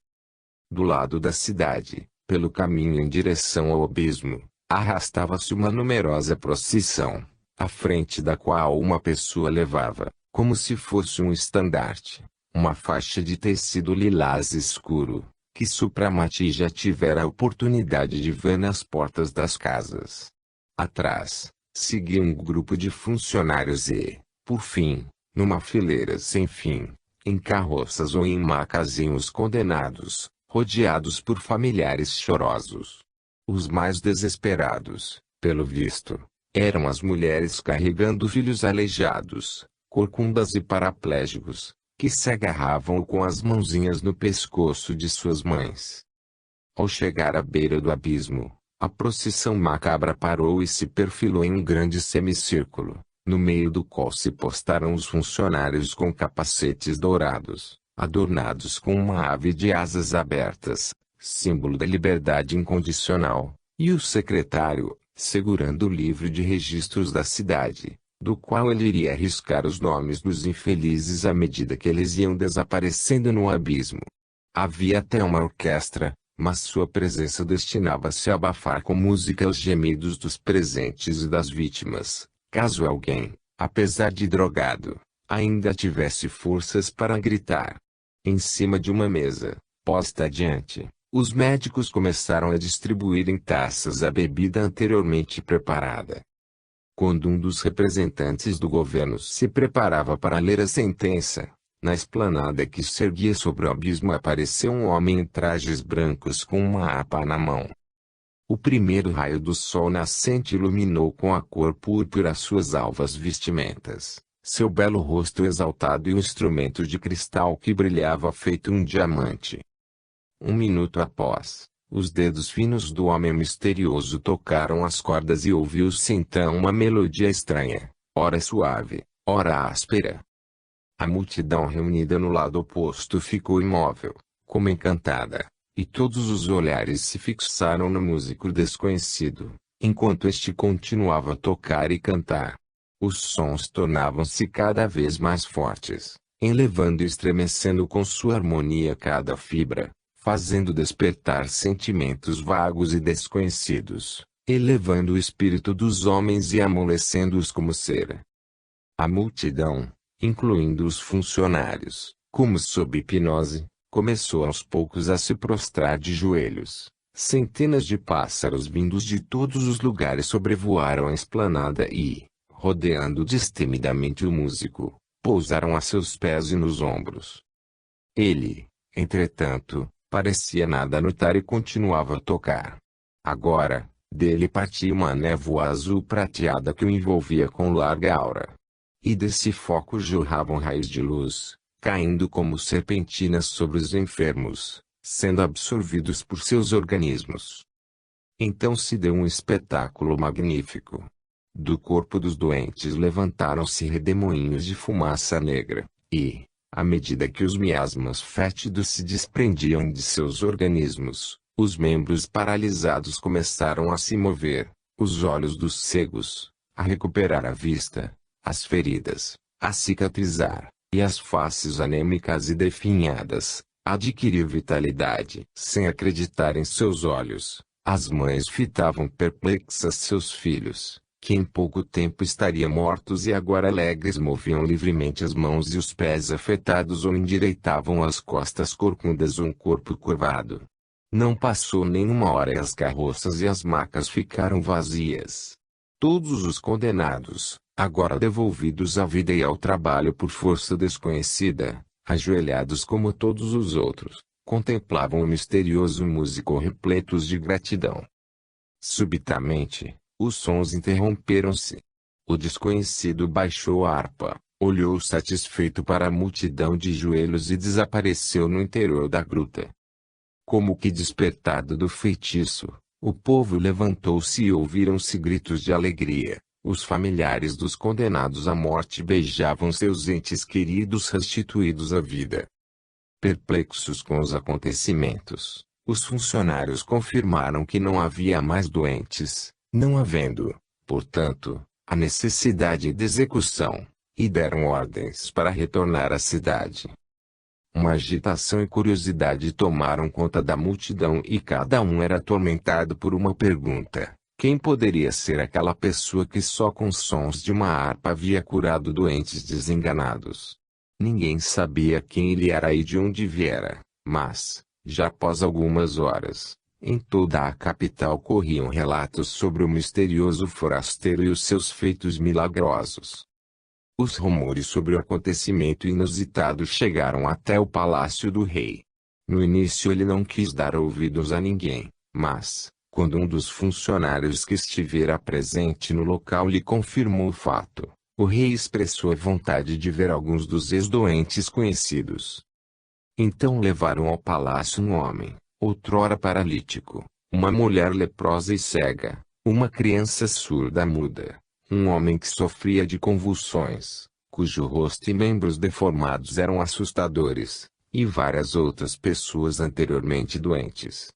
Do lado da cidade, pelo caminho em direção ao abismo, arrastava-se uma numerosa procissão, à frente da qual uma pessoa levava, como se fosse um estandarte, uma faixa de tecido lilás escuro, que Supramati já tivera a oportunidade de ver nas portas das casas. Atrás, seguia um grupo de funcionários e, por fim, numa fileira sem fim, em carroças ou em macas iam os condenados, rodeados por familiares chorosos. Os mais desesperados, pelo visto, Eram as mulheres carregando filhos aleijados, corcundas e paraplégicos, que se agarravam com as mãozinhas no pescoço de suas mães. Ao chegar à beira do abismo, a procissão macabra parou e se perfilou em um grande semicírculo, no meio do qual se postaram os funcionários com capacetes dourados, adornados com uma ave de asas abertas, símbolo da liberdade incondicional, e o secretário, segurando o livro de registros da cidade, do qual ele iria arriscar os nomes dos infelizes à medida que eles iam desaparecendo no abismo. Havia até uma orquestra, mas sua presença destinava-se a abafar com música os gemidos dos presentes e das vítimas, caso alguém, apesar de drogado, ainda tivesse forças para gritar. Em cima de uma mesa, posta adiante, os médicos começaram a distribuir em taças a bebida anteriormente preparada. Quando um dos representantes do governo se preparava para ler a sentença, na esplanada que se erguia sobre o abismo apareceu um homem em trajes brancos com uma harpa na mão. O primeiro raio do sol nascente iluminou com a cor púrpura suas alvas vestimentas, seu belo rosto exaltado e o instrumento de cristal que brilhava feito um diamante. Um minuto após, os dedos finos do homem misterioso tocaram as cordas e ouviu-se então uma melodia estranha, ora suave, ora áspera. A multidão reunida no lado oposto ficou imóvel, como encantada, e todos os olhares se fixaram no músico desconhecido, enquanto este continuava a tocar e cantar. Os sons tornavam-se cada vez mais fortes, enlevando e estremecendo com sua harmonia cada fibra, fazendo despertar sentimentos vagos e desconhecidos, elevando o espírito dos homens e amolecendo-os como cera. A multidão, incluindo os funcionários, como sob hipnose, começou aos poucos a se prostrar de joelhos. Centenas de pássaros vindos de todos os lugares sobrevoaram a esplanada e, rodeando destemidamente o músico, pousaram a seus pés e nos ombros. Ele, entretanto, parecia nada notar e continuava a tocar. Agora, dele partia uma névoa azul prateada que o envolvia com larga aura. E desse foco jorravam raios de luz, caindo como serpentinas sobre os enfermos, sendo absorvidos por seus organismos. Então se deu um espetáculo magnífico. Do corpo dos doentes levantaram-se redemoinhos de fumaça negra, e, à medida que os miasmas fétidos se desprendiam de seus organismos, os membros paralisados começaram a se mover, os olhos dos cegos, a recuperar a vista, as feridas, a cicatrizar, e as faces anêmicas e definhadas, a adquirir vitalidade. Sem acreditar em seus olhos, as mães fitavam perplexas seus filhos, que em pouco tempo estariam mortos e agora alegres moviam livremente as mãos e os pés afetados ou endireitavam as costas corcundas ou um corpo curvado. Não passou nenhuma hora e as carroças e as macas ficaram vazias. Todos os condenados, agora devolvidos à vida e ao trabalho por força desconhecida, ajoelhados como todos os outros, contemplavam o misterioso músico repletos de gratidão. Subitamente, os sons interromperam-se. O desconhecido baixou a harpa, olhou satisfeito para a multidão de joelhos e desapareceu no interior da gruta. Como que despertado do feitiço, o povo levantou-se e ouviram-se gritos de alegria. Os familiares dos condenados à morte beijavam seus entes queridos restituídos à vida. Perplexos com os acontecimentos, os funcionários confirmaram que não havia mais doentes, não havendo, portanto, a necessidade de execução, e deram ordens para retornar à cidade. Uma agitação e curiosidade tomaram conta da multidão e cada um era atormentado por uma pergunta: quem poderia ser aquela pessoa que só com sons de uma harpa havia curado doentes desenganados? Ninguém sabia quem ele era e de onde viera, mas, já após algumas horas, em toda a capital corriam relatos sobre o misterioso forasteiro e os seus feitos milagrosos. Os rumores sobre o acontecimento inusitado chegaram até o palácio do rei. No início ele não quis dar ouvidos a ninguém, mas, Quando um dos funcionários que estivera presente no local lhe confirmou o fato, o rei expressou a vontade de ver alguns dos ex-doentes conhecidos. Então levaram ao palácio um homem, outrora paralítico, uma mulher leprosa e cega, uma criança surda-muda, um homem que sofria de convulsões, cujo rosto e membros deformados eram assustadores, e várias outras pessoas anteriormente doentes.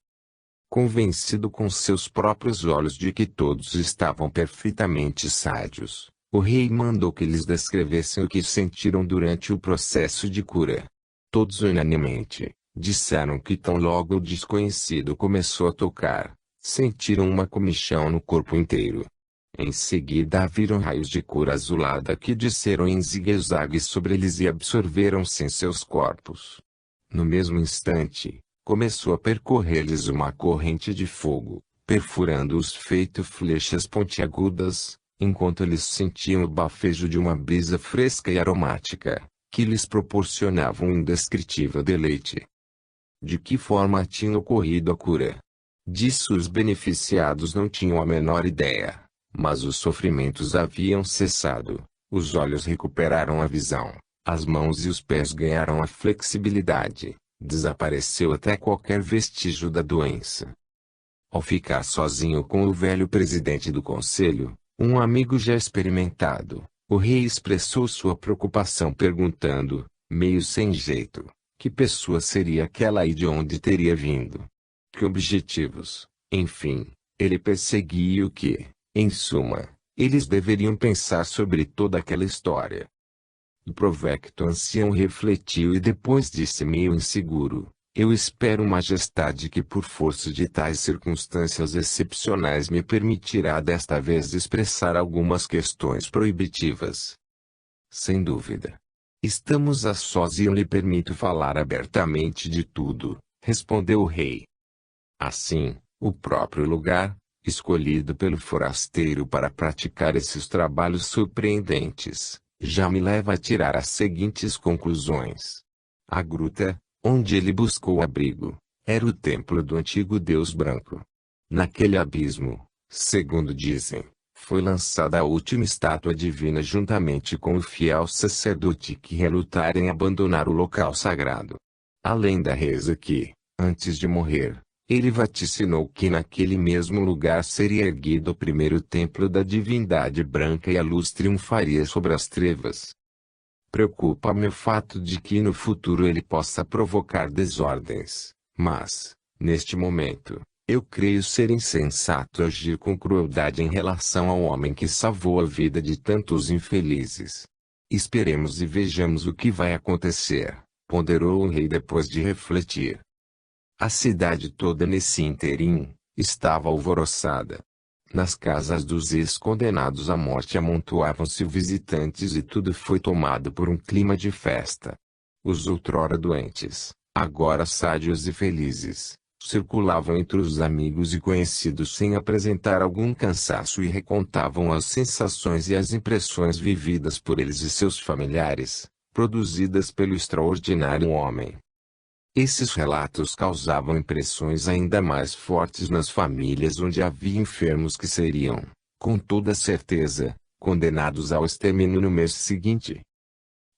Convencido com seus próprios olhos de que todos estavam perfeitamente sádios, o rei mandou que lhes descrevessem o que sentiram durante o processo de cura. Todos unanimemente disseram que tão logo o desconhecido começou a tocar, sentiram uma comichão no corpo inteiro. Em seguida viram raios de cor azulada que desceram em zigue-zague sobre eles e absorveram-se em seus corpos. No mesmo instante, começou a percorrer-lhes uma corrente de fogo, perfurando-os feito flechas pontiagudas, enquanto eles sentiam o bafejo de uma brisa fresca e aromática, que lhes proporcionava um indescritível deleite. De que forma tinha ocorrido a cura? Disso os beneficiados não tinham a menor ideia, mas os sofrimentos haviam cessado, os olhos recuperaram a visão, as mãos e os pés ganharam a flexibilidade. Desapareceu até qualquer vestígio da doença. Ao ficar sozinho com o velho presidente do conselho, um amigo já experimentado, o rei expressou sua preocupação perguntando, meio sem jeito, que pessoa seria aquela e de onde teria vindo? Que objetivos, enfim, ele perseguia e o que, em suma, eles deveriam pensar sobre toda aquela história. O provecto ancião refletiu e depois disse meio inseguro, eu espero majestade que por força de tais circunstâncias excepcionais me permitirá desta vez expressar algumas questões proibitivas. Sem dúvida. Estamos a sós e eu lhe permito falar abertamente de tudo, respondeu o rei. Assim, o próprio lugar, escolhido pelo forasteiro para praticar esses trabalhos surpreendentes, já me leva a tirar as seguintes conclusões. A gruta, onde ele buscou abrigo, era o templo do antigo deus branco. Naquele abismo, segundo dizem, foi lançada a última estátua divina juntamente com o fiel sacerdote que relutara em abandonar o local sagrado. Além da reza que, antes de morrer, ele vaticinou que naquele mesmo lugar seria erguido o primeiro templo da divindade branca e a luz triunfaria sobre as trevas. Preocupa-me o fato de que no futuro ele possa provocar desordens, mas, neste momento, eu creio ser insensato agir com crueldade em relação ao homem que salvou a vida de tantos infelizes. Esperemos e vejamos o que vai acontecer, ponderou o rei depois de refletir. A cidade toda nesse ínterim, estava alvoroçada. Nas casas dos ex-condenados à morte amontoavam-se visitantes e tudo foi tomado por um clima de festa. Os outrora doentes, agora sádios e felizes, circulavam entre os amigos e conhecidos sem apresentar algum cansaço e recontavam as sensações e as impressões vividas por eles e seus familiares, produzidas pelo extraordinário homem. Esses relatos causavam impressões ainda mais fortes nas famílias onde havia enfermos que seriam, com toda certeza, condenados ao extermínio no mês seguinte.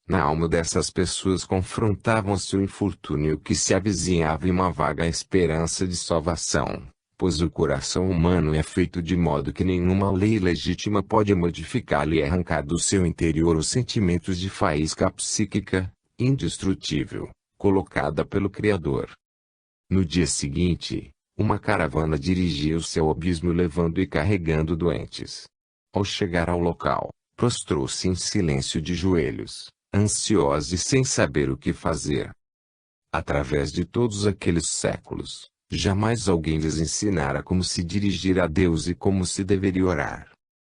Na alma dessas pessoas confrontavam-se o infortúnio que se avizinhava e uma vaga esperança de salvação, pois o coração humano é feito de modo que nenhuma lei legítima pode modificá-lo e arrancar do seu interior os sentimentos de faísca psíquica, indestrutível, colocada pelo Criador. No dia seguinte, uma caravana dirigiu-se ao abismo levando e carregando doentes. Ao chegar ao local, prostrou-se em silêncio de joelhos, ansiosa e sem saber o que fazer. Através de todos aqueles séculos, jamais alguém lhes ensinara como se dirigir a Deus e como se deveria orar.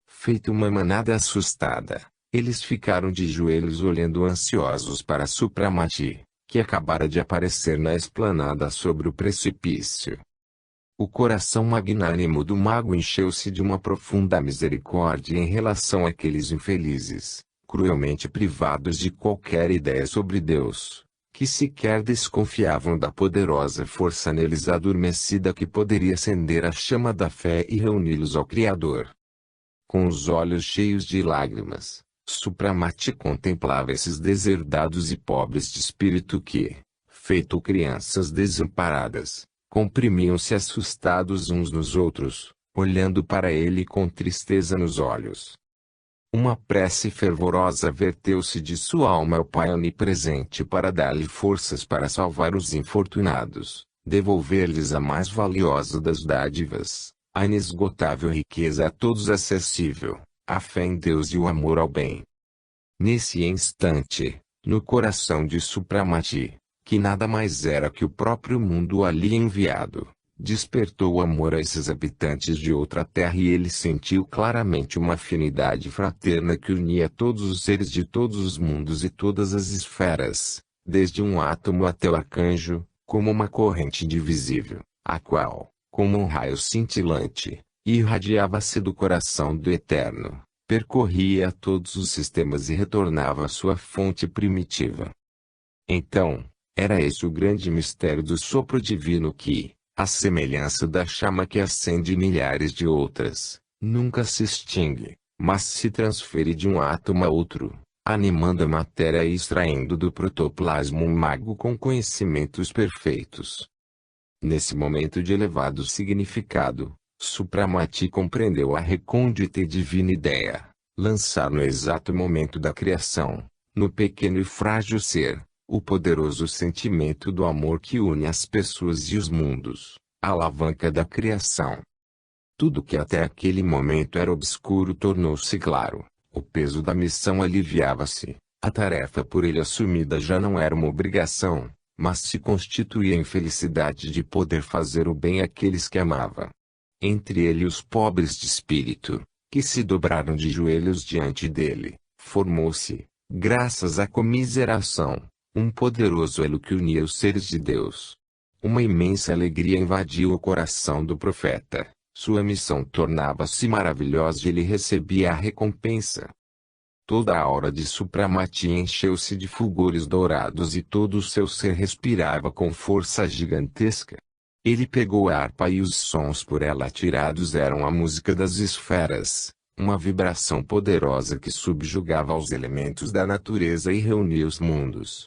Feito uma manada assustada, eles ficaram de joelhos olhando ansiosos para Supramati, que acabara de aparecer na esplanada sobre o precipício. O coração magnânimo do mago encheu-se de uma profunda misericórdia em relação àqueles infelizes, cruelmente privados de qualquer ideia sobre Deus, que sequer desconfiavam da poderosa força neles adormecida que poderia acender a chama da fé e reuni-los ao Criador. Com os olhos cheios de lágrimas, Supramati contemplava esses deserdados e pobres de espírito que, feito crianças desamparadas, comprimiam-se assustados uns nos outros, olhando para ele com tristeza nos olhos. Uma prece fervorosa verteu-se de sua alma ao Pai onipresente para dar-lhe forças para salvar os infortunados, devolver-lhes a mais valiosa das dádivas, a inesgotável riqueza a todos acessível, a fé em Deus e o amor ao bem. Nesse instante, no coração de Supramati, que nada mais era que o próprio mundo ali enviado, despertou o amor a esses habitantes de outra terra e ele sentiu claramente uma afinidade fraterna que unia todos os seres de todos os mundos e todas as esferas, desde um átomo até o arcanjo, como uma corrente indivisível, a qual, como um raio cintilante, irradiava-se do coração do Eterno, percorria todos os sistemas e retornava à sua fonte primitiva. Então, era esse o grande mistério do sopro divino que, à semelhança da chama que acende milhares de outras, nunca se extingue, mas se transfere de um átomo a outro, animando a matéria e extraindo do protoplasma um mago com conhecimentos perfeitos. Nesse momento de elevado significado, Supramati compreendeu a recôndita e divina ideia, lançar no exato momento da criação, no pequeno e frágil ser, o poderoso sentimento do amor que une as pessoas e os mundos, a alavanca da criação. Tudo que até aquele momento era obscuro tornou-se claro, o peso da missão aliviava-se, a tarefa por ele assumida já não era uma obrigação, mas se constituía em felicidade de poder fazer o bem àqueles que amava. Entre ele e os pobres de espírito, que se dobraram de joelhos diante dele, formou-se, graças à comiseração, um poderoso elo que unia os seres de Deus. Uma imensa alegria invadiu o coração do profeta, sua missão tornava-se maravilhosa e ele recebia a recompensa. Toda a aura de Supramati encheu-se de fulgores dourados e todo o seu ser respirava com força gigantesca. Ele pegou a harpa e os sons por ela tirados eram a música das esferas, uma vibração poderosa que subjugava os elementos da natureza e reunia os mundos.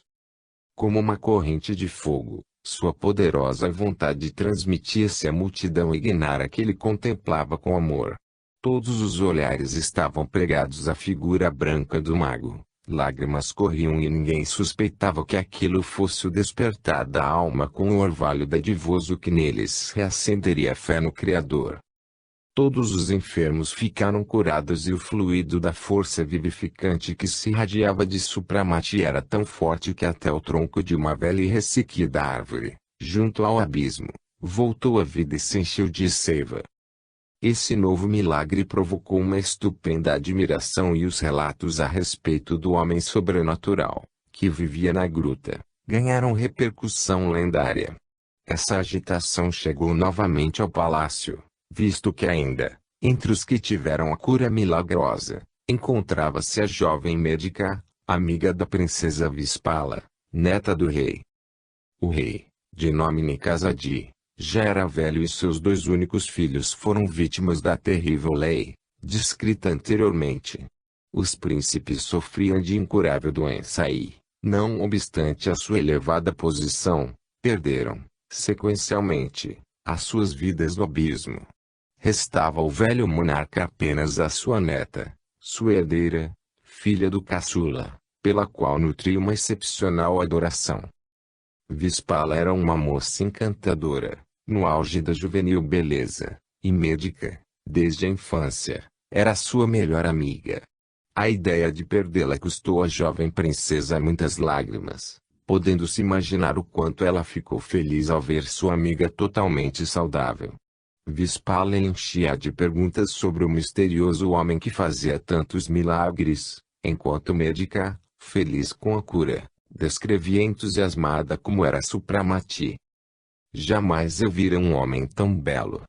Como uma corrente de fogo, sua poderosa vontade transmitia-se à multidão ignara que ele contemplava com amor. Todos os olhares estavam pregados à figura branca do mago, lágrimas corriam e ninguém suspeitava que aquilo fosse o despertar da alma com o orvalho dadivoso que neles reacenderia a fé no Criador. Todos os enfermos ficaram curados e o fluido da força vivificante que se irradiava de Supramati era tão forte que até o tronco de uma velha e ressequida árvore, junto ao abismo, voltou à vida e se encheu de seiva. Esse novo milagre provocou uma estupenda admiração e os relatos a respeito do homem sobrenatural, que vivia na gruta, ganharam repercussão lendária. Essa agitação chegou novamente ao palácio, visto que ainda, entre os que tiveram a cura milagrosa, encontrava-se a jovem médica, amiga da princesa Vispala, neta do rei. O rei, de nome Nikazadi, já era velho e seus dois únicos filhos foram vítimas da terrível lei, descrita anteriormente. Os príncipes sofriam de incurável doença e, não obstante a sua elevada posição, perderam, sequencialmente, as suas vidas no abismo. Restava ao velho monarca apenas a sua neta, sua herdeira, filha do caçula, pela qual nutria uma excepcional adoração. Vispala era uma moça encantadora, no auge da juvenil beleza, e médica, desde a infância, era sua melhor amiga. A ideia de perdê-la custou à jovem princesa muitas lágrimas, podendo-se imaginar o quanto ela ficou feliz ao ver sua amiga totalmente saudável. Vispala enchia de perguntas sobre o misterioso homem que fazia tantos milagres, enquanto médica, feliz com a cura, descrevia entusiasmada como era Supramati. Jamais eu vira um homem tão belo.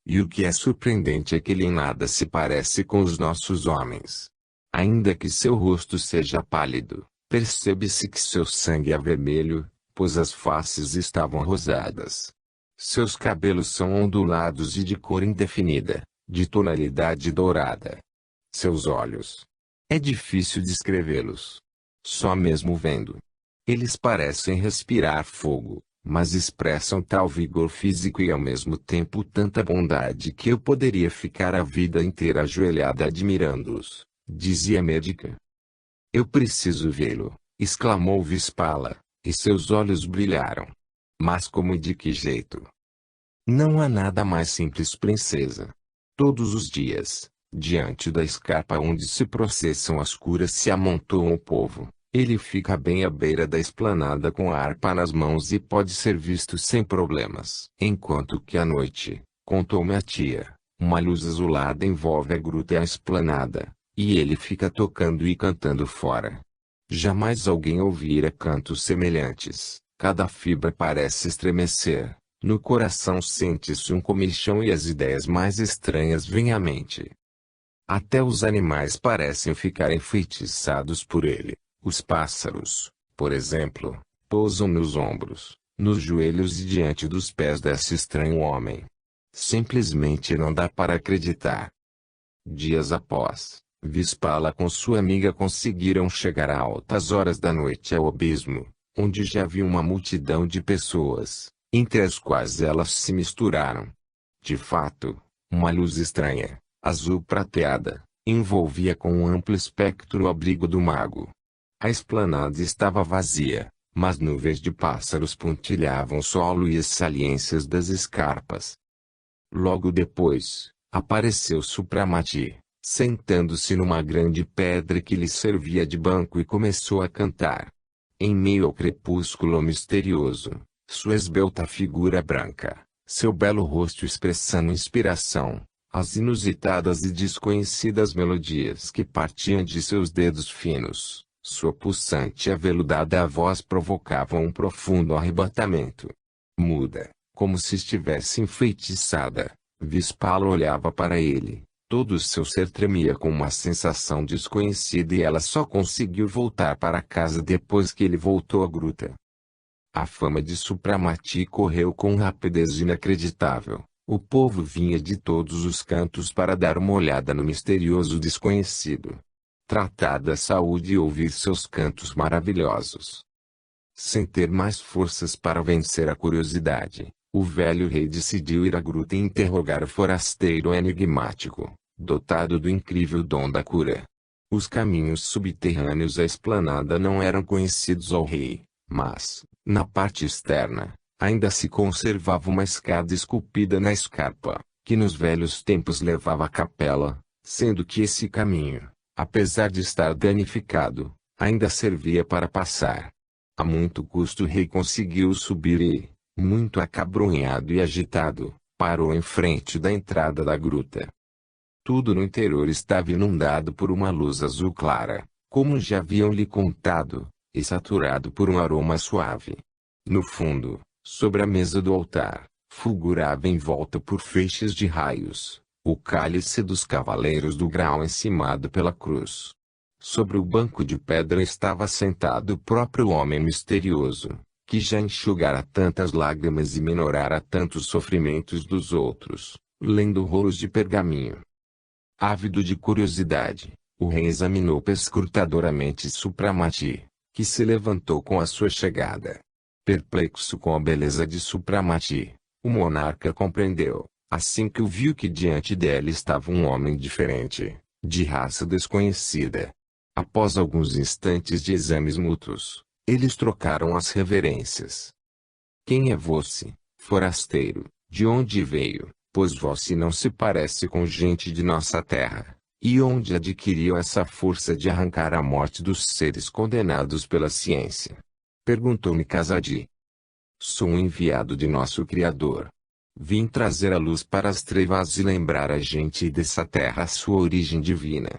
E o que é surpreendente é que ele em nada se parece com os nossos homens. Ainda que seu rosto seja pálido, percebe-se que seu sangue é vermelho, pois as faces estavam rosadas. Seus cabelos são ondulados e de cor indefinida, de tonalidade dourada. Seus olhos. É difícil descrevê-los. Só mesmo vendo. Eles parecem respirar fogo, mas expressam tal vigor físico e ao mesmo tempo tanta bondade que eu poderia ficar a vida inteira ajoelhada admirando-os, dizia a médica. Eu preciso vê-lo, exclamou Vispala, e seus olhos brilharam. Mas como e de que jeito? Não há nada mais simples, princesa. Todos os dias, diante da escarpa onde se processam as curas se amontoam o povo. Ele fica bem à beira da esplanada com a harpa nas mãos e pode ser visto sem problemas. Enquanto que à noite, contou-me a tia, uma luz azulada envolve a gruta e a esplanada, e ele fica tocando e cantando fora. Jamais alguém ouvira cantos semelhantes. Cada fibra parece estremecer. No coração sente-se um comichão e as ideias mais estranhas vêm à mente. Até os animais parecem ficar enfeitiçados por ele. Os pássaros, por exemplo, pousam nos ombros, nos joelhos e diante dos pés desse estranho homem. Simplesmente não dá para acreditar. Dias após, Vispala com sua amiga conseguiram chegar a altas horas da noite ao abismo, onde já havia uma multidão de pessoas, entre as quais elas se misturaram. De fato, uma luz estranha, azul prateada, envolvia com um amplo espectro o abrigo do mago. A esplanada estava vazia, mas nuvens de pássaros pontilhavam o solo e as saliências das escarpas. Logo depois, apareceu Supramati, sentando-se numa grande pedra que lhe servia de banco e começou a cantar. Em meio ao crepúsculo misterioso, sua esbelta figura branca, seu belo rosto expressando inspiração, as inusitadas e desconhecidas melodias que partiam de seus dedos finos. Sua pulsante e aveludada voz provocavam um profundo arrebatamento. Muda, como se estivesse enfeitiçada, Vispala olhava para ele. Todo o seu ser tremia com uma sensação desconhecida e ela só conseguiu voltar para casa depois que ele voltou à gruta. A fama de Supramati correu com rapidez inacreditável. O povo vinha de todos os cantos para dar uma olhada no misterioso desconhecido. Tratar da saúde e ouvir seus cantos maravilhosos. Sem ter mais forças para vencer a curiosidade, o velho rei decidiu ir à gruta e interrogar o forasteiro enigmático, dotado do incrível dom da cura. Os caminhos subterrâneos à esplanada não eram conhecidos ao rei, mas, na parte externa, ainda se conservava uma escada esculpida na escarpa, que nos velhos tempos levava à capela, sendo que esse caminho, apesar de estar danificado, ainda servia para passar. A muito custo o rei conseguiu subir e, muito acabrunhado e agitado, parou em frente da entrada da gruta. Tudo no interior estava inundado por uma luz azul clara, como já haviam lhe contado, e saturado por um aroma suave. No fundo, sobre a mesa do altar, fulgurava em volta por feixes de raios, o cálice dos cavaleiros do grau encimado pela cruz. Sobre o banco de pedra estava sentado o próprio homem misterioso, que já enxugara tantas lágrimas e minorara tantos sofrimentos dos outros, lendo rolos de pergaminho. Ávido de curiosidade, o rei examinou perscrutadoramente Supramati, que se levantou com a sua chegada. Perplexo com a beleza de Supramati, o monarca compreendeu, assim que o viu, que diante dele estava um homem diferente, de raça desconhecida. Após alguns instantes de exames mútuos, eles trocaram as reverências. Quem é você, forasteiro? De onde veio? Pois você não se parece com gente de nossa terra. E onde adquiriu essa força de arrancar a morte dos seres condenados pela ciência? Perguntou-me Khazad. Sou um enviado de nosso Criador. Vim trazer a luz para as trevas e lembrar a gente dessa terra a sua origem divina.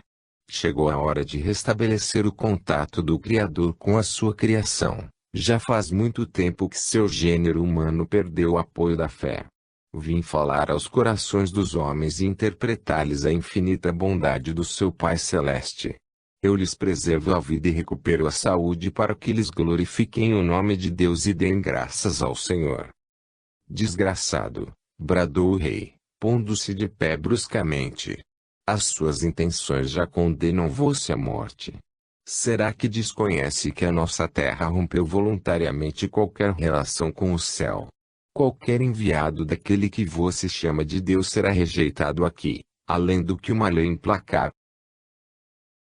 Chegou a hora de restabelecer o contato do Criador com a sua criação. Já faz muito tempo que seu gênero humano perdeu o apoio da fé. Vim falar aos corações dos homens e interpretar-lhes a infinita bondade do seu Pai Celeste. Eu lhes preservo a vida e recupero a saúde para que eles glorifiquem o nome de Deus e deem graças ao Senhor. Desgraçado, bradou o rei, pondo-se de pé bruscamente. As suas intenções já condenam você à morte. Será que desconhece que a nossa terra rompeu voluntariamente qualquer relação com o céu? Qualquer enviado daquele que você chama de Deus será rejeitado aqui, além do que uma lei implacável